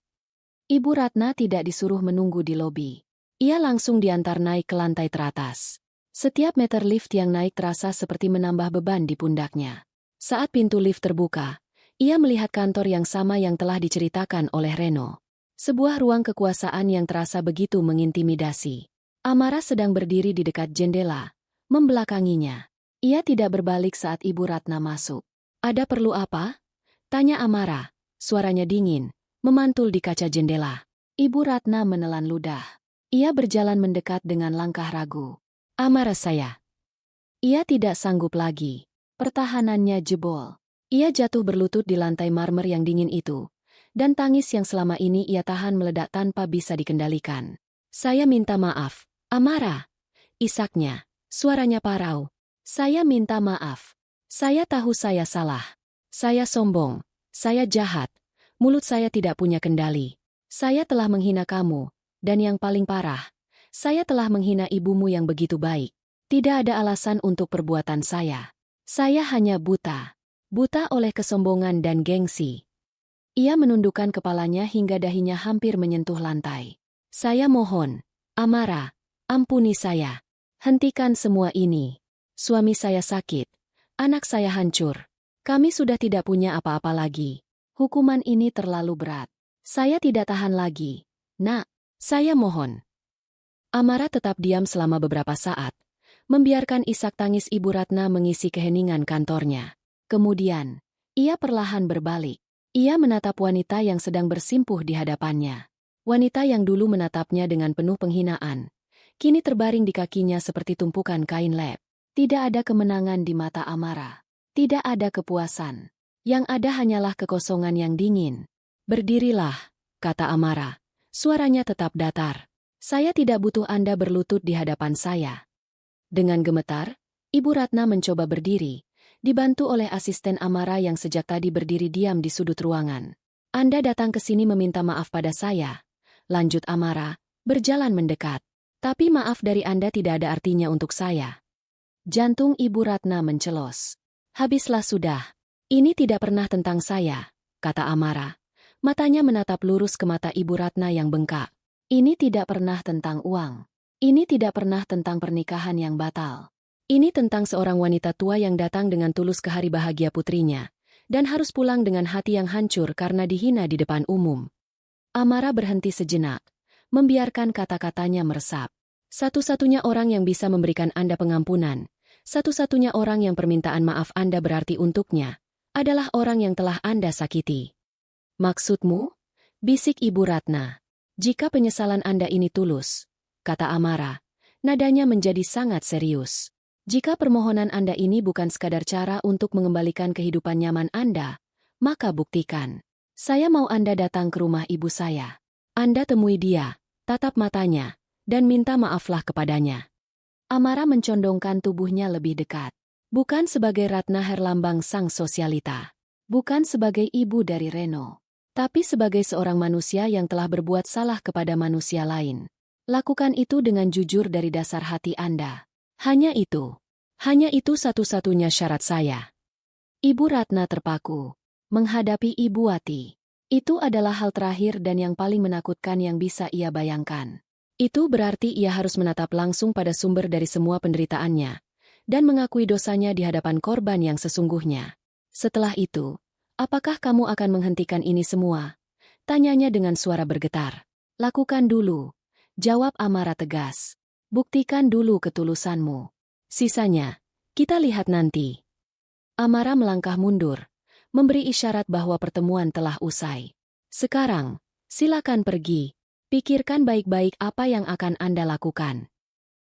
Ibu Ratna tidak disuruh menunggu di lobi. Ia langsung diantar naik ke lantai teratas. Setiap meter lift yang naik terasa seperti menambah beban di pundaknya. Saat pintu lift terbuka, ia melihat kantor yang sama yang telah diceritakan oleh Reno. Sebuah ruang kekuasaan yang terasa begitu mengintimidasi. Amara sedang berdiri di dekat jendela, membelakanginya. Ia tidak berbalik saat Ibu Ratna masuk. Ada perlu apa? Tanya Amara, suaranya dingin, memantul di kaca jendela. Ibu Ratna menelan ludah. Ia berjalan mendekat dengan langkah ragu. Amara saya. Ia tidak sanggup lagi. Pertahanannya jebol. Ia jatuh berlutut di lantai marmer yang dingin itu. Dan tangis yang selama ini ia tahan meledak tanpa bisa dikendalikan. Saya minta maaf, Amara. Isaknya, suaranya parau. Saya minta maaf. Saya tahu saya salah. Saya sombong. Saya jahat. Mulut saya tidak punya kendali. Saya telah menghina kamu. Dan yang paling parah, saya telah menghina ibumu yang begitu baik. Tidak ada alasan untuk perbuatan saya. Saya hanya buta. Buta oleh kesombongan dan gengsi. Ia menundukkan kepalanya hingga dahinya hampir menyentuh lantai. Saya mohon, Amara, ampuni saya. Hentikan semua ini. Suami saya sakit. Anak saya hancur. Kami sudah tidak punya apa-apa lagi. Hukuman ini terlalu berat. Saya tidak tahan lagi. Nak, saya mohon. Amara tetap diam selama beberapa saat, membiarkan isak tangis Ibu Ratna mengisi keheningan kantornya. Kemudian, ia perlahan berbalik. Ia menatap wanita yang sedang bersimpuh di hadapannya. Wanita yang dulu menatapnya dengan penuh penghinaan, kini terbaring di kakinya seperti tumpukan kain lap. Tidak ada kemenangan di mata Amara. Tidak ada kepuasan. Yang ada hanyalah kekosongan yang dingin. Berdirilah, kata Amara. Suaranya tetap datar. Saya tidak butuh Anda berlutut di hadapan saya. Dengan gemetar, Ibu Ratna mencoba berdiri, dibantu oleh asisten Amara yang sejak tadi berdiri diam di sudut ruangan. Anda datang ke sini meminta maaf pada saya, lanjut Amara, berjalan mendekat. Tapi maaf dari Anda tidak ada artinya untuk saya. Jantung Ibu Ratna mencelos. Habislah sudah. Ini tidak pernah tentang saya, kata Amara. Matanya menatap lurus ke mata Ibu Ratna yang bengkak. Ini tidak pernah tentang uang. Ini tidak pernah tentang pernikahan yang batal. Ini tentang seorang wanita tua yang datang dengan tulus ke hari bahagia putrinya, dan harus pulang dengan hati yang hancur karena dihina di depan umum. Amara berhenti sejenak, membiarkan kata-katanya meresap. Satu-satunya orang yang bisa memberikan Anda pengampunan, satu-satunya orang yang permintaan maaf Anda berarti untuknya, adalah orang yang telah Anda sakiti. Maksudmu? Bisik Ibu Ratna. Jika penyesalan Anda ini tulus, kata Amara, nadanya menjadi sangat serius. Jika permohonan Anda ini bukan sekadar cara untuk mengembalikan kehidupan nyaman Anda, maka buktikan. Saya mau Anda datang ke rumah ibu saya. Anda temui dia, tatap matanya, dan minta maaflah kepadanya. Amara mencondongkan tubuhnya lebih dekat. Bukan sebagai Ratna Herlambang sang sosialita. Bukan sebagai ibu dari Reno. Tapi sebagai seorang manusia yang telah berbuat salah kepada manusia lain. Lakukan itu dengan jujur dari dasar hati Anda. Hanya itu. Hanya itu satu-satunya syarat saya. Ibu Ratna terpaku. Menghadapi Ibu Wati. Itu adalah hal terakhir dan yang paling menakutkan yang bisa ia bayangkan. Itu berarti ia harus menatap langsung pada sumber dari semua penderitaannya. Dan mengakui dosanya di hadapan korban yang sesungguhnya. Setelah itu, apakah kamu akan menghentikan ini semua? Tanyanya dengan suara bergetar. Lakukan dulu. Jawab Amara tegas. Buktikan dulu ketulusanmu. Sisanya, kita lihat nanti. Amara melangkah mundur, memberi isyarat bahwa pertemuan telah usai. Sekarang, silakan pergi. Pikirkan baik-baik apa yang akan Anda lakukan.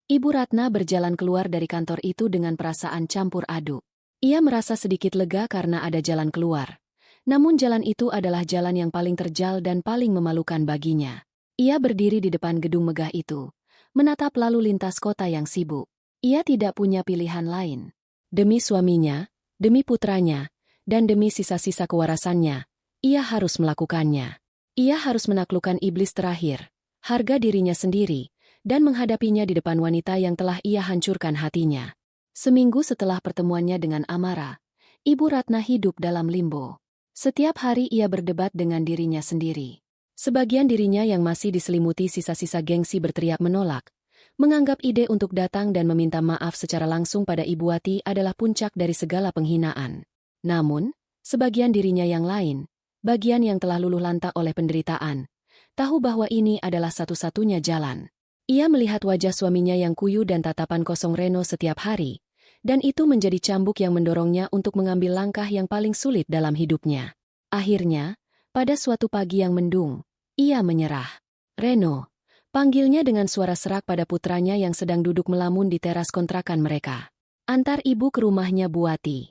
Ibu Ratna berjalan keluar dari kantor itu dengan perasaan campur aduk. Ia merasa sedikit lega karena ada jalan keluar. Namun jalan itu adalah jalan yang paling terjal dan paling memalukan baginya. Ia berdiri di depan gedung megah itu, menatap lalu lintas kota yang sibuk. Ia tidak punya pilihan lain. Demi suaminya, demi putranya, dan demi sisa-sisa kewarasannya, ia harus melakukannya. Ia harus menaklukkan iblis terakhir, harga dirinya sendiri, dan menghadapinya di depan wanita yang telah ia hancurkan hatinya. Seminggu setelah pertemuannya dengan Amara, Ibu Ratna hidup dalam limbo. Setiap hari ia berdebat dengan dirinya sendiri. Sebagian dirinya yang masih diselimuti sisa-sisa gengsi berteriak menolak, menganggap ide untuk datang dan meminta maaf secara langsung pada Ibu Wati adalah puncak dari segala penghinaan. Namun, sebagian dirinya yang lain, bagian yang telah luluh lantak oleh penderitaan, tahu bahwa ini adalah satu-satunya jalan. Ia melihat wajah suaminya yang kuyu dan tatapan kosong Reno setiap hari, dan itu menjadi cambuk yang mendorongnya untuk mengambil langkah yang paling sulit dalam hidupnya. Akhirnya, pada suatu pagi yang mendung, ia menyerah. Reno, panggilnya dengan suara serak pada putranya yang sedang duduk melamun di teras kontrakan mereka. Antar ibu ke rumahnya Bu Wati.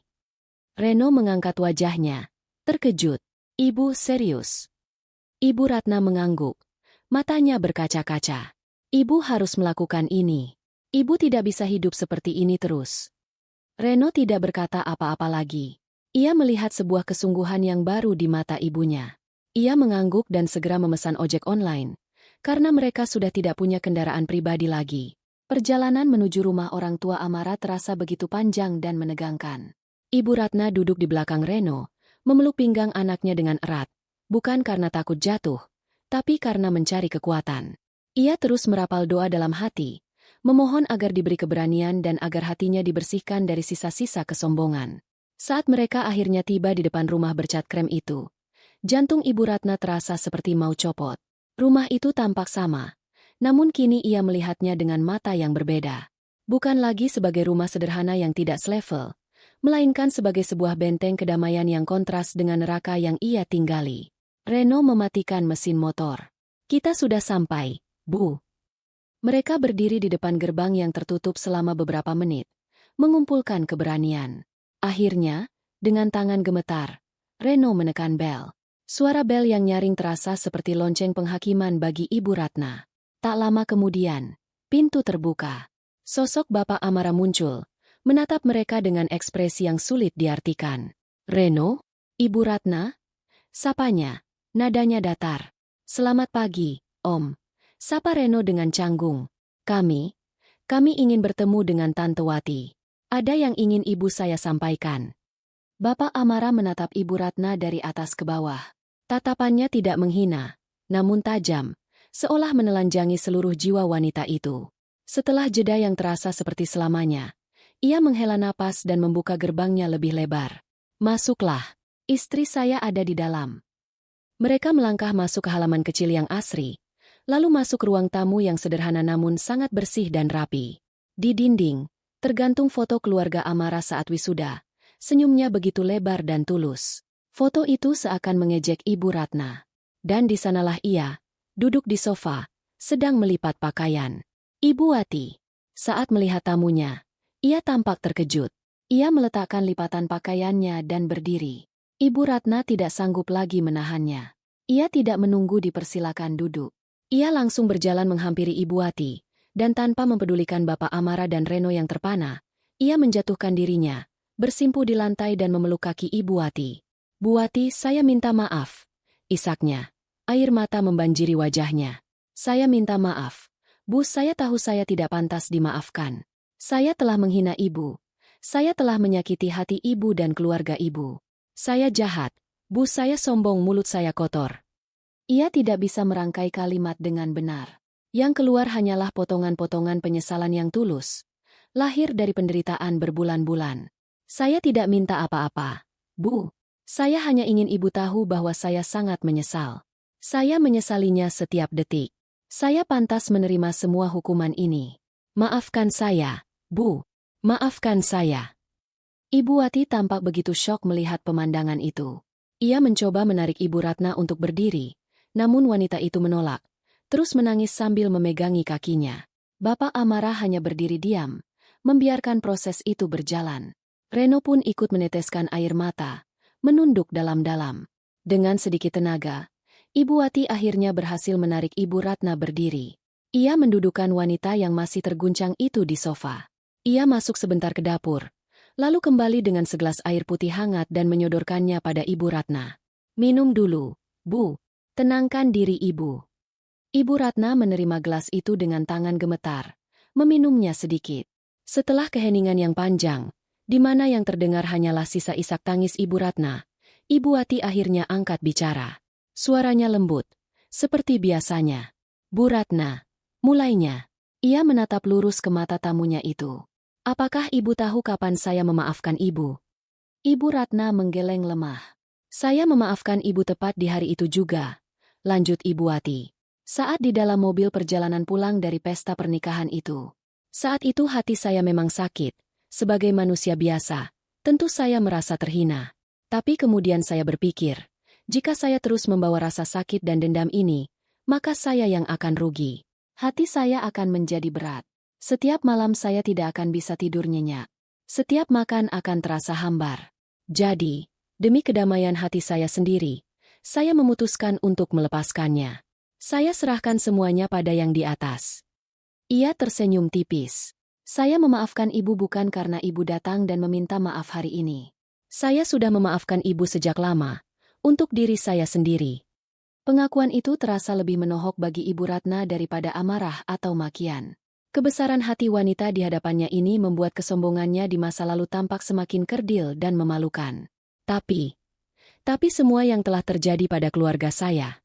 Reno mengangkat wajahnya, terkejut. Ibu serius. Ibu Ratna mengangguk. Matanya berkaca-kaca. Ibu harus melakukan ini. Ibu tidak bisa hidup seperti ini terus. Reno tidak berkata apa-apa lagi. Ia melihat sebuah kesungguhan yang baru di mata ibunya. Ia mengangguk dan segera memesan ojek online, karena mereka sudah tidak punya kendaraan pribadi lagi. Perjalanan menuju rumah orang tua Amara terasa begitu panjang dan menegangkan. Ibu Ratna duduk di belakang Reno, memeluk pinggang anaknya dengan erat, bukan karena takut jatuh, tapi karena mencari kekuatan. Ia terus merapal doa dalam hati, memohon agar diberi keberanian dan agar hatinya dibersihkan dari sisa-sisa kesombongan. Saat mereka akhirnya tiba di depan rumah bercat krem itu, jantung Ibu Ratna terasa seperti mau copot. Rumah itu tampak sama, namun kini ia melihatnya dengan mata yang berbeda. Bukan lagi sebagai rumah sederhana yang tidak selevel, melainkan sebagai sebuah benteng kedamaian yang kontras dengan neraka yang ia tinggali. Reno mematikan mesin motor. Kita sudah sampai, Bu. Mereka berdiri di depan gerbang yang tertutup selama beberapa menit, mengumpulkan keberanian. Akhirnya, dengan tangan gemetar, Reno menekan bel. Suara bel yang nyaring terasa seperti lonceng penghakiman bagi Ibu Ratna. Tak lama kemudian, pintu terbuka. Sosok Bapak Amara muncul, menatap mereka dengan ekspresi yang sulit diartikan. Reno? Ibu Ratna? Sapanya, nadanya datar. Selamat pagi, Om. Sapa Reno dengan canggung. Kami ingin bertemu dengan Tante Wati. Ada yang ingin ibu saya sampaikan. Bapak Amara menatap Ibu Ratna dari atas ke bawah. Tatapannya tidak menghina, namun tajam, seolah menelanjangi seluruh jiwa wanita itu. Setelah jeda yang terasa seperti selamanya, ia menghela napas dan membuka gerbangnya lebih lebar. Masuklah, istri saya ada di dalam. Mereka melangkah masuk ke halaman kecil yang asri, lalu masuk ke ruang tamu yang sederhana namun sangat bersih dan rapi. Di dinding, tergantung foto keluarga Amara saat wisuda. Senyumnya begitu lebar dan tulus. Foto itu seakan mengejek Ibu Ratna. Dan di sanalah ia, duduk di sofa, sedang melipat pakaian. Ibu Wati. Saat melihat tamunya, ia tampak terkejut. Ia meletakkan lipatan pakaiannya dan berdiri. Ibu Ratna tidak sanggup lagi menahannya. Ia tidak menunggu dipersilakan duduk. Ia langsung berjalan menghampiri Ibu Wati, dan tanpa mempedulikan Bapak Amara dan Reno yang terpana, ia menjatuhkan dirinya, bersimpuh di lantai dan memeluk kaki Ibu Wati. Bu Wati, saya minta maaf. Isaknya. Air mata membanjiri wajahnya. Saya minta maaf. Bu, saya tahu saya tidak pantas dimaafkan. Saya telah menghina ibu. Saya telah menyakiti hati ibu dan keluarga ibu. Saya jahat. Bu, saya sombong, mulut saya kotor. Ia tidak bisa merangkai kalimat dengan benar. Yang keluar hanyalah potongan-potongan penyesalan yang tulus. Lahir dari penderitaan berbulan-bulan. Saya tidak minta apa-apa. Bu, saya hanya ingin ibu tahu bahwa saya sangat menyesal. Saya menyesalinya setiap detik. Saya pantas menerima semua hukuman ini. Maafkan saya, Bu. Maafkan saya. Ibu Wati tampak begitu syok melihat pemandangan itu. Ia mencoba menarik Ibu Ratna untuk berdiri, namun wanita itu menolak, terus menangis sambil memegangi kakinya. Bapak Amara hanya berdiri diam, membiarkan proses itu berjalan. Reno pun ikut meneteskan air mata, menunduk dalam-dalam. Dengan sedikit tenaga, Ibu Wati akhirnya berhasil menarik Ibu Ratna berdiri. Ia mendudukkan wanita yang masih terguncang itu di sofa. Ia masuk sebentar ke dapur, lalu kembali dengan segelas air putih hangat dan menyodorkannya pada Ibu Ratna. Minum dulu, Bu. Tenangkan diri Ibu. Ibu Ratna menerima gelas itu dengan tangan gemetar, meminumnya sedikit. Setelah keheningan yang panjang, di mana yang terdengar hanyalah sisa isak tangis Ibu Ratna, Ibu Wati akhirnya angkat bicara. Suaranya lembut, seperti biasanya. Bu Ratna, mulainya. Ia menatap lurus ke mata tamunya itu. Apakah ibu tahu kapan saya memaafkan ibu? Ibu Ratna menggeleng lemah. Saya memaafkan ibu tepat di hari itu juga, lanjut Ibu Wati. Saat di dalam mobil perjalanan pulang dari pesta pernikahan itu. Saat itu hati saya memang sakit. Sebagai manusia biasa, tentu saya merasa terhina. Tapi kemudian saya berpikir, jika saya terus membawa rasa sakit dan dendam ini, maka saya yang akan rugi. Hati saya akan menjadi berat. Setiap malam saya tidak akan bisa tidur nyenyak. Setiap makan akan terasa hambar. Jadi, demi kedamaian hati saya sendiri, saya memutuskan untuk melepaskannya. Saya serahkan semuanya pada yang di atas. Ia tersenyum tipis. Saya memaafkan ibu bukan karena ibu datang dan meminta maaf hari ini. Saya sudah memaafkan ibu sejak lama. Untuk diri saya sendiri. Pengakuan itu terasa lebih menohok bagi Ibu Ratna daripada amarah atau makian. Kebesaran hati wanita di hadapannya ini membuat kesombongannya di masa lalu tampak semakin kerdil dan memalukan. Tapi semua yang telah terjadi pada keluarga saya.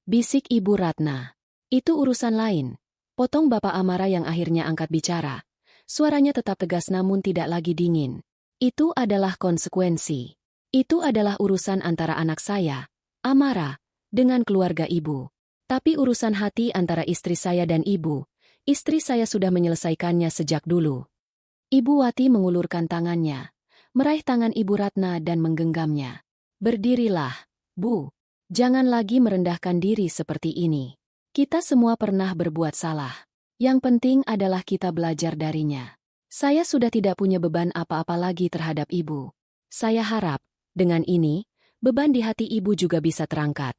Bisik Ibu Ratna. Itu urusan lain. Potong Bapak Amara yang akhirnya angkat bicara. Suaranya tetap tegas namun tidak lagi dingin. Itu adalah konsekuensi. Itu adalah urusan antara anak saya, Amara, dengan keluarga ibu. Tapi urusan hati antara istri saya dan ibu, istri saya sudah menyelesaikannya sejak dulu. Ibu Wati mengulurkan tangannya, meraih tangan Ibu Ratna dan menggenggamnya. Berdirilah, Bu. Jangan lagi merendahkan diri seperti ini. Kita semua pernah berbuat salah. Yang penting adalah kita belajar darinya. Saya sudah tidak punya beban apa-apa lagi terhadap ibu. Saya harap, dengan ini, beban di hati ibu juga bisa terangkat.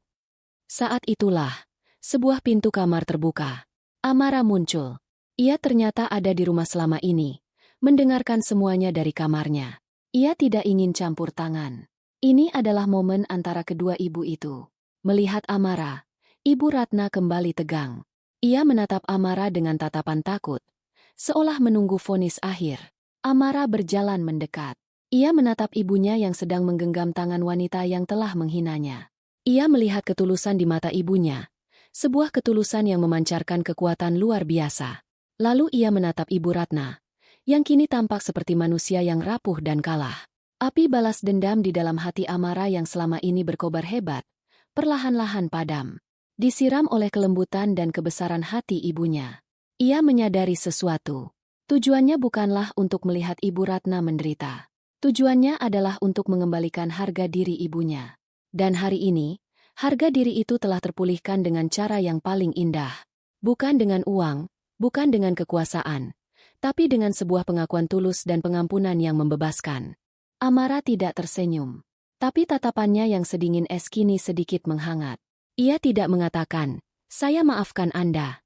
Saat itulah, sebuah pintu kamar terbuka. Amara muncul. Ia ternyata ada di rumah selama ini, mendengarkan semuanya dari kamarnya. Ia tidak ingin campur tangan. Ini adalah momen antara kedua ibu itu. Melihat Amara, Ibu Ratna kembali tegang. Ia menatap Amara dengan tatapan takut, seolah menunggu vonis akhir. Amara berjalan mendekat. Ia menatap ibunya yang sedang menggenggam tangan wanita yang telah menghinanya. Ia melihat ketulusan di mata ibunya, sebuah ketulusan yang memancarkan kekuatan luar biasa. Lalu ia menatap Ibu Ratna, yang kini tampak seperti manusia yang rapuh dan kalah. Api balas dendam di dalam hati Amara yang selama ini berkobar hebat, perlahan-lahan padam. Disiram oleh kelembutan dan kebesaran hati ibunya. Ia menyadari sesuatu. Tujuannya bukanlah untuk melihat Ibu Ratna menderita. Tujuannya adalah untuk mengembalikan harga diri ibunya. Dan hari ini, Harga diri itu telah terpulihkan dengan cara yang paling indah. Bukan dengan uang, bukan dengan kekuasaan, tapi dengan sebuah pengakuan tulus dan pengampunan yang membebaskan. Amara tidak tersenyum. Tapi tatapannya yang sedingin es kini sedikit menghangat. Ia tidak mengatakan, "Saya maafkan Anda."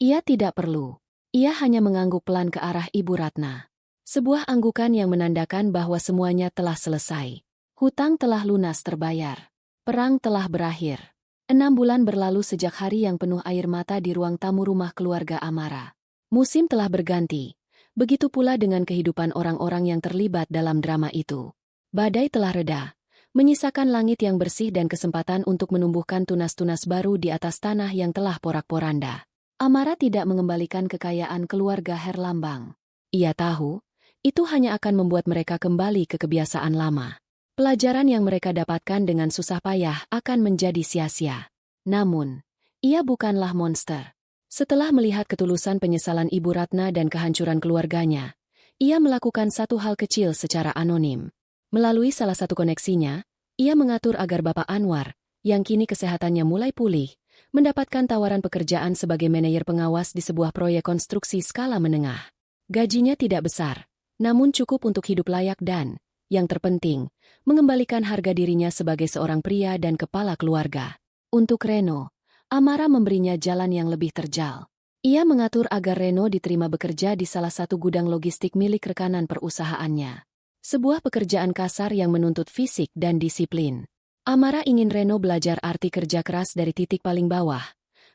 Ia tidak perlu. Ia hanya mengangguk pelan ke arah Ibu Ratna. Sebuah anggukan yang menandakan bahwa semuanya telah selesai. Hutang telah lunas terbayar. Perang telah berakhir. 6 bulan berlalu sejak hari yang penuh air mata di ruang tamu rumah keluarga Amara. Musim telah berganti. Begitu pula dengan kehidupan orang-orang yang terlibat dalam drama itu. Badai telah reda, menyisakan langit yang bersih dan kesempatan untuk menumbuhkan tunas-tunas baru di atas tanah yang telah porak-poranda. Amara tidak mengembalikan kekayaan keluarga Herlambang. Ia tahu, itu hanya akan membuat mereka kembali ke kebiasaan lama. Pelajaran yang mereka dapatkan dengan susah payah akan menjadi sia-sia. Namun, ia bukanlah monster. Setelah melihat ketulusan penyesalan Ibu Ratna dan kehancuran keluarganya, ia melakukan satu hal kecil secara anonim. Melalui salah satu koneksinya, ia mengatur agar Bapak Anwar, yang kini kesehatannya mulai pulih, mendapatkan tawaran pekerjaan sebagai manajer pengawas di sebuah proyek konstruksi skala menengah. Gajinya tidak besar, namun cukup untuk hidup layak dan, yang terpenting, mengembalikan harga dirinya sebagai seorang pria dan kepala keluarga. Untuk Reno, Amara memberinya jalan yang lebih terjal. Ia mengatur agar Reno diterima bekerja di salah satu gudang logistik milik rekanan perusahaannya. Sebuah pekerjaan kasar yang menuntut fisik dan disiplin. Amara ingin Reno belajar arti kerja keras dari titik paling bawah,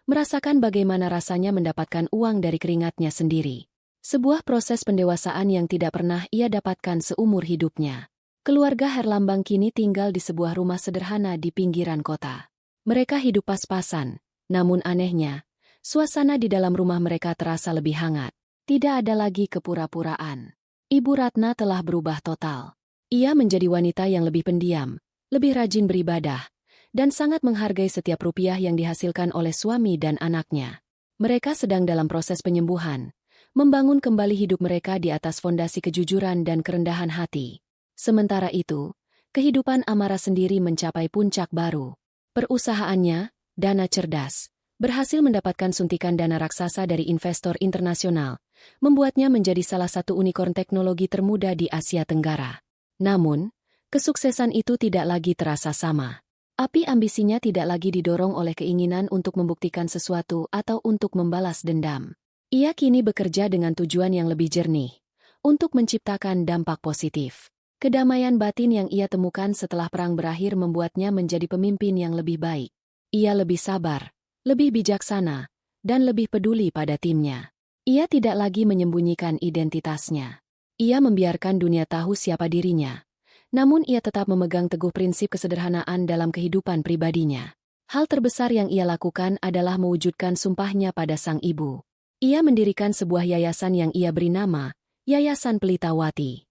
merasakan bagaimana rasanya mendapatkan uang dari keringatnya sendiri. Sebuah proses pendewasaan yang tidak pernah ia dapatkan seumur hidupnya. Keluarga Herlambang kini tinggal di sebuah rumah sederhana di pinggiran kota. Mereka hidup pas-pasan, namun anehnya, suasana di dalam rumah mereka terasa lebih hangat. Tidak ada lagi kepura-puraan. Ibu Ratna telah berubah total. Ia menjadi wanita yang lebih pendiam, lebih rajin beribadah, dan sangat menghargai setiap rupiah yang dihasilkan oleh suami dan anaknya. Mereka sedang dalam proses penyembuhan, membangun kembali hidup mereka di atas fondasi kejujuran dan kerendahan hati. Sementara itu, kehidupan Amara sendiri mencapai puncak baru. Perusahaannya, Dana Cerdas, berhasil mendapatkan suntikan dana raksasa dari investor internasional, membuatnya menjadi salah satu unicorn teknologi termuda di Asia Tenggara. Namun, kesuksesan itu tidak lagi terasa sama. Api ambisinya tidak lagi didorong oleh keinginan untuk membuktikan sesuatu atau untuk membalas dendam. Ia kini bekerja dengan tujuan yang lebih jernih, untuk menciptakan dampak positif. Kedamaian batin yang ia temukan setelah perang berakhir membuatnya menjadi pemimpin yang lebih baik. Ia lebih sabar, lebih bijaksana, dan lebih peduli pada timnya. Ia tidak lagi menyembunyikan identitasnya. Ia membiarkan dunia tahu siapa dirinya. Namun ia tetap memegang teguh prinsip kesederhanaan dalam kehidupan pribadinya. Hal terbesar yang ia lakukan adalah mewujudkan sumpahnya pada sang ibu. Ia mendirikan sebuah yayasan yang ia beri nama, Yayasan Pelitawati.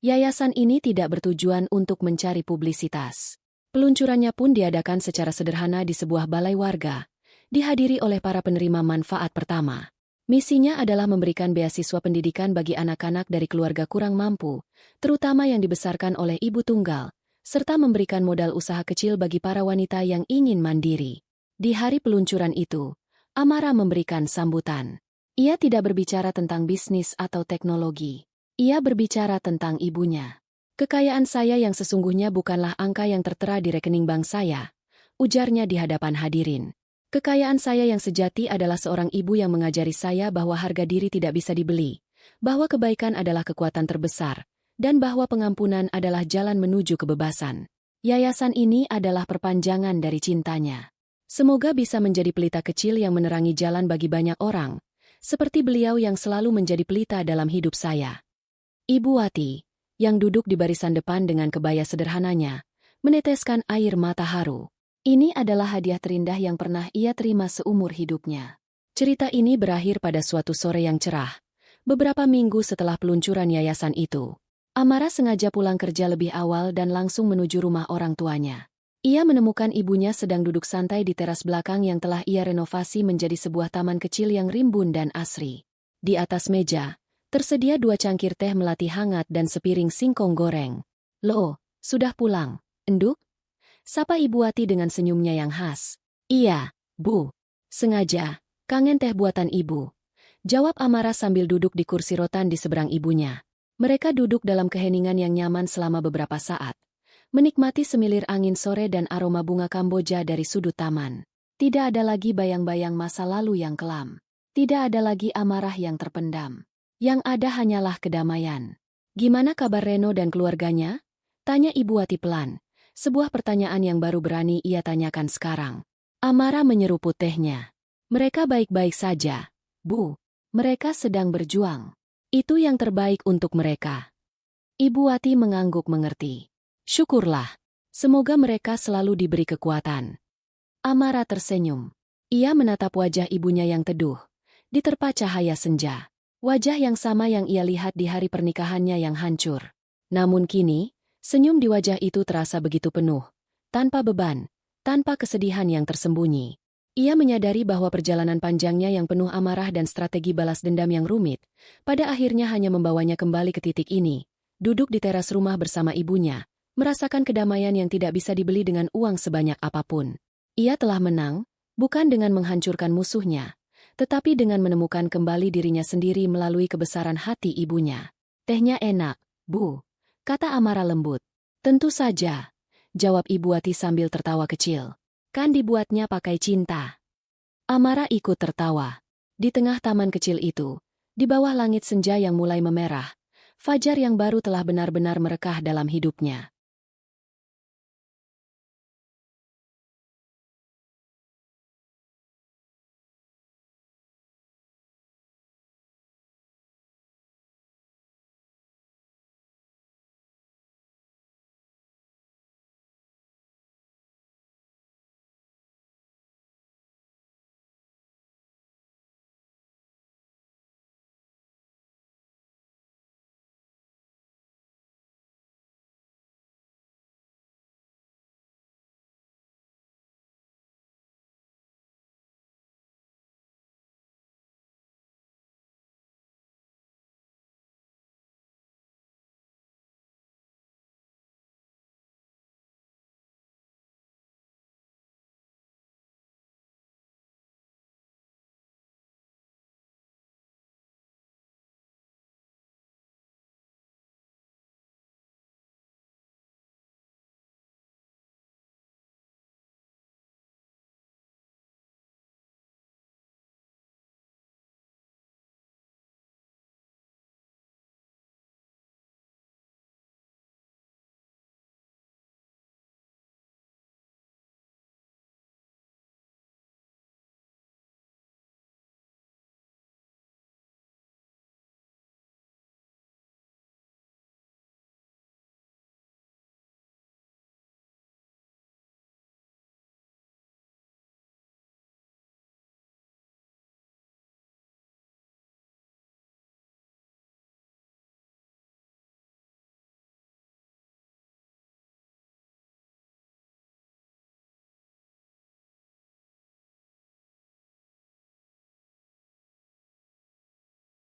Yayasan ini tidak bertujuan untuk mencari publisitas. Peluncurannya pun diadakan secara sederhana di sebuah balai warga, dihadiri oleh para penerima manfaat pertama. Misinya adalah memberikan beasiswa pendidikan bagi anak-anak dari keluarga kurang mampu, terutama yang dibesarkan oleh ibu tunggal, serta memberikan modal usaha kecil bagi para wanita yang ingin mandiri. Di hari peluncuran itu, Amara memberikan sambutan. Ia tidak berbicara tentang bisnis atau teknologi. Ia berbicara tentang ibunya. Kekayaan saya yang sesungguhnya bukanlah angka yang tertera di rekening bank saya, ujarnya di hadapan hadirin. Kekayaan saya yang sejati adalah seorang ibu yang mengajari saya bahwa harga diri tidak bisa dibeli, bahwa kebaikan adalah kekuatan terbesar, dan bahwa pengampunan adalah jalan menuju kebebasan. Yayasan ini adalah perpanjangan dari cintanya. Semoga bisa menjadi pelita kecil yang menerangi jalan bagi banyak orang, seperti beliau yang selalu menjadi pelita dalam hidup saya. Ibu Wati, yang duduk di barisan depan dengan kebaya sederhananya, meneteskan air mata haru. Ini adalah hadiah terindah yang pernah ia terima seumur hidupnya. Cerita ini berakhir pada suatu sore yang cerah, beberapa minggu setelah peluncuran yayasan itu. Amara sengaja pulang kerja lebih awal dan langsung menuju rumah orang tuanya. Ia menemukan ibunya sedang duduk santai di teras belakang yang telah ia renovasi menjadi sebuah taman kecil yang rimbun dan asri. Di atas meja, tersedia 2 cangkir teh melati hangat dan sepiring singkong goreng. "Loh, sudah pulang, Enduk?" Sapa Ibu Wati dengan senyumnya yang khas. Iya, Bu. Sengaja, kangen teh buatan Ibu. Jawab Amara sambil duduk di kursi rotan di seberang ibunya. Mereka duduk dalam keheningan yang nyaman selama beberapa saat, menikmati semilir angin sore dan aroma bunga Kamboja dari sudut taman. Tidak ada lagi bayang-bayang masa lalu yang kelam. Tidak ada lagi amarah yang terpendam. Yang ada hanyalah kedamaian. Gimana kabar Reno dan keluarganya? Tanya Ibu Wati pelan. Sebuah pertanyaan yang baru berani ia tanyakan sekarang. Amara menyeruput tehnya. Mereka baik-baik saja, Bu. Mereka sedang berjuang. Itu yang terbaik untuk mereka. Ibu Wati mengangguk mengerti. Syukurlah. Semoga mereka selalu diberi kekuatan. Amara tersenyum. Ia menatap wajah ibunya yang teduh, diterpa cahaya senja. Wajah yang sama yang ia lihat di hari pernikahannya yang hancur. Namun kini, senyum di wajah itu terasa begitu penuh, tanpa beban, tanpa kesedihan yang tersembunyi. Ia menyadari bahwa perjalanan panjangnya yang penuh amarah dan strategi balas dendam yang rumit, pada akhirnya hanya membawanya kembali ke titik ini, duduk di teras rumah bersama ibunya, merasakan kedamaian yang tidak bisa dibeli dengan uang sebanyak apapun. Ia telah menang, bukan dengan menghancurkan musuhnya, tetapi dengan menemukan kembali dirinya sendiri melalui kebesaran hati ibunya. Tehnya enak, Bu, kata Amara lembut. Tentu saja, jawab Ibu Wati sambil tertawa kecil. Kan dibuatnya pakai cinta. Amara ikut tertawa. Di tengah taman kecil itu, di bawah langit senja yang mulai memerah, fajar yang baru telah benar-benar merekah dalam hidupnya.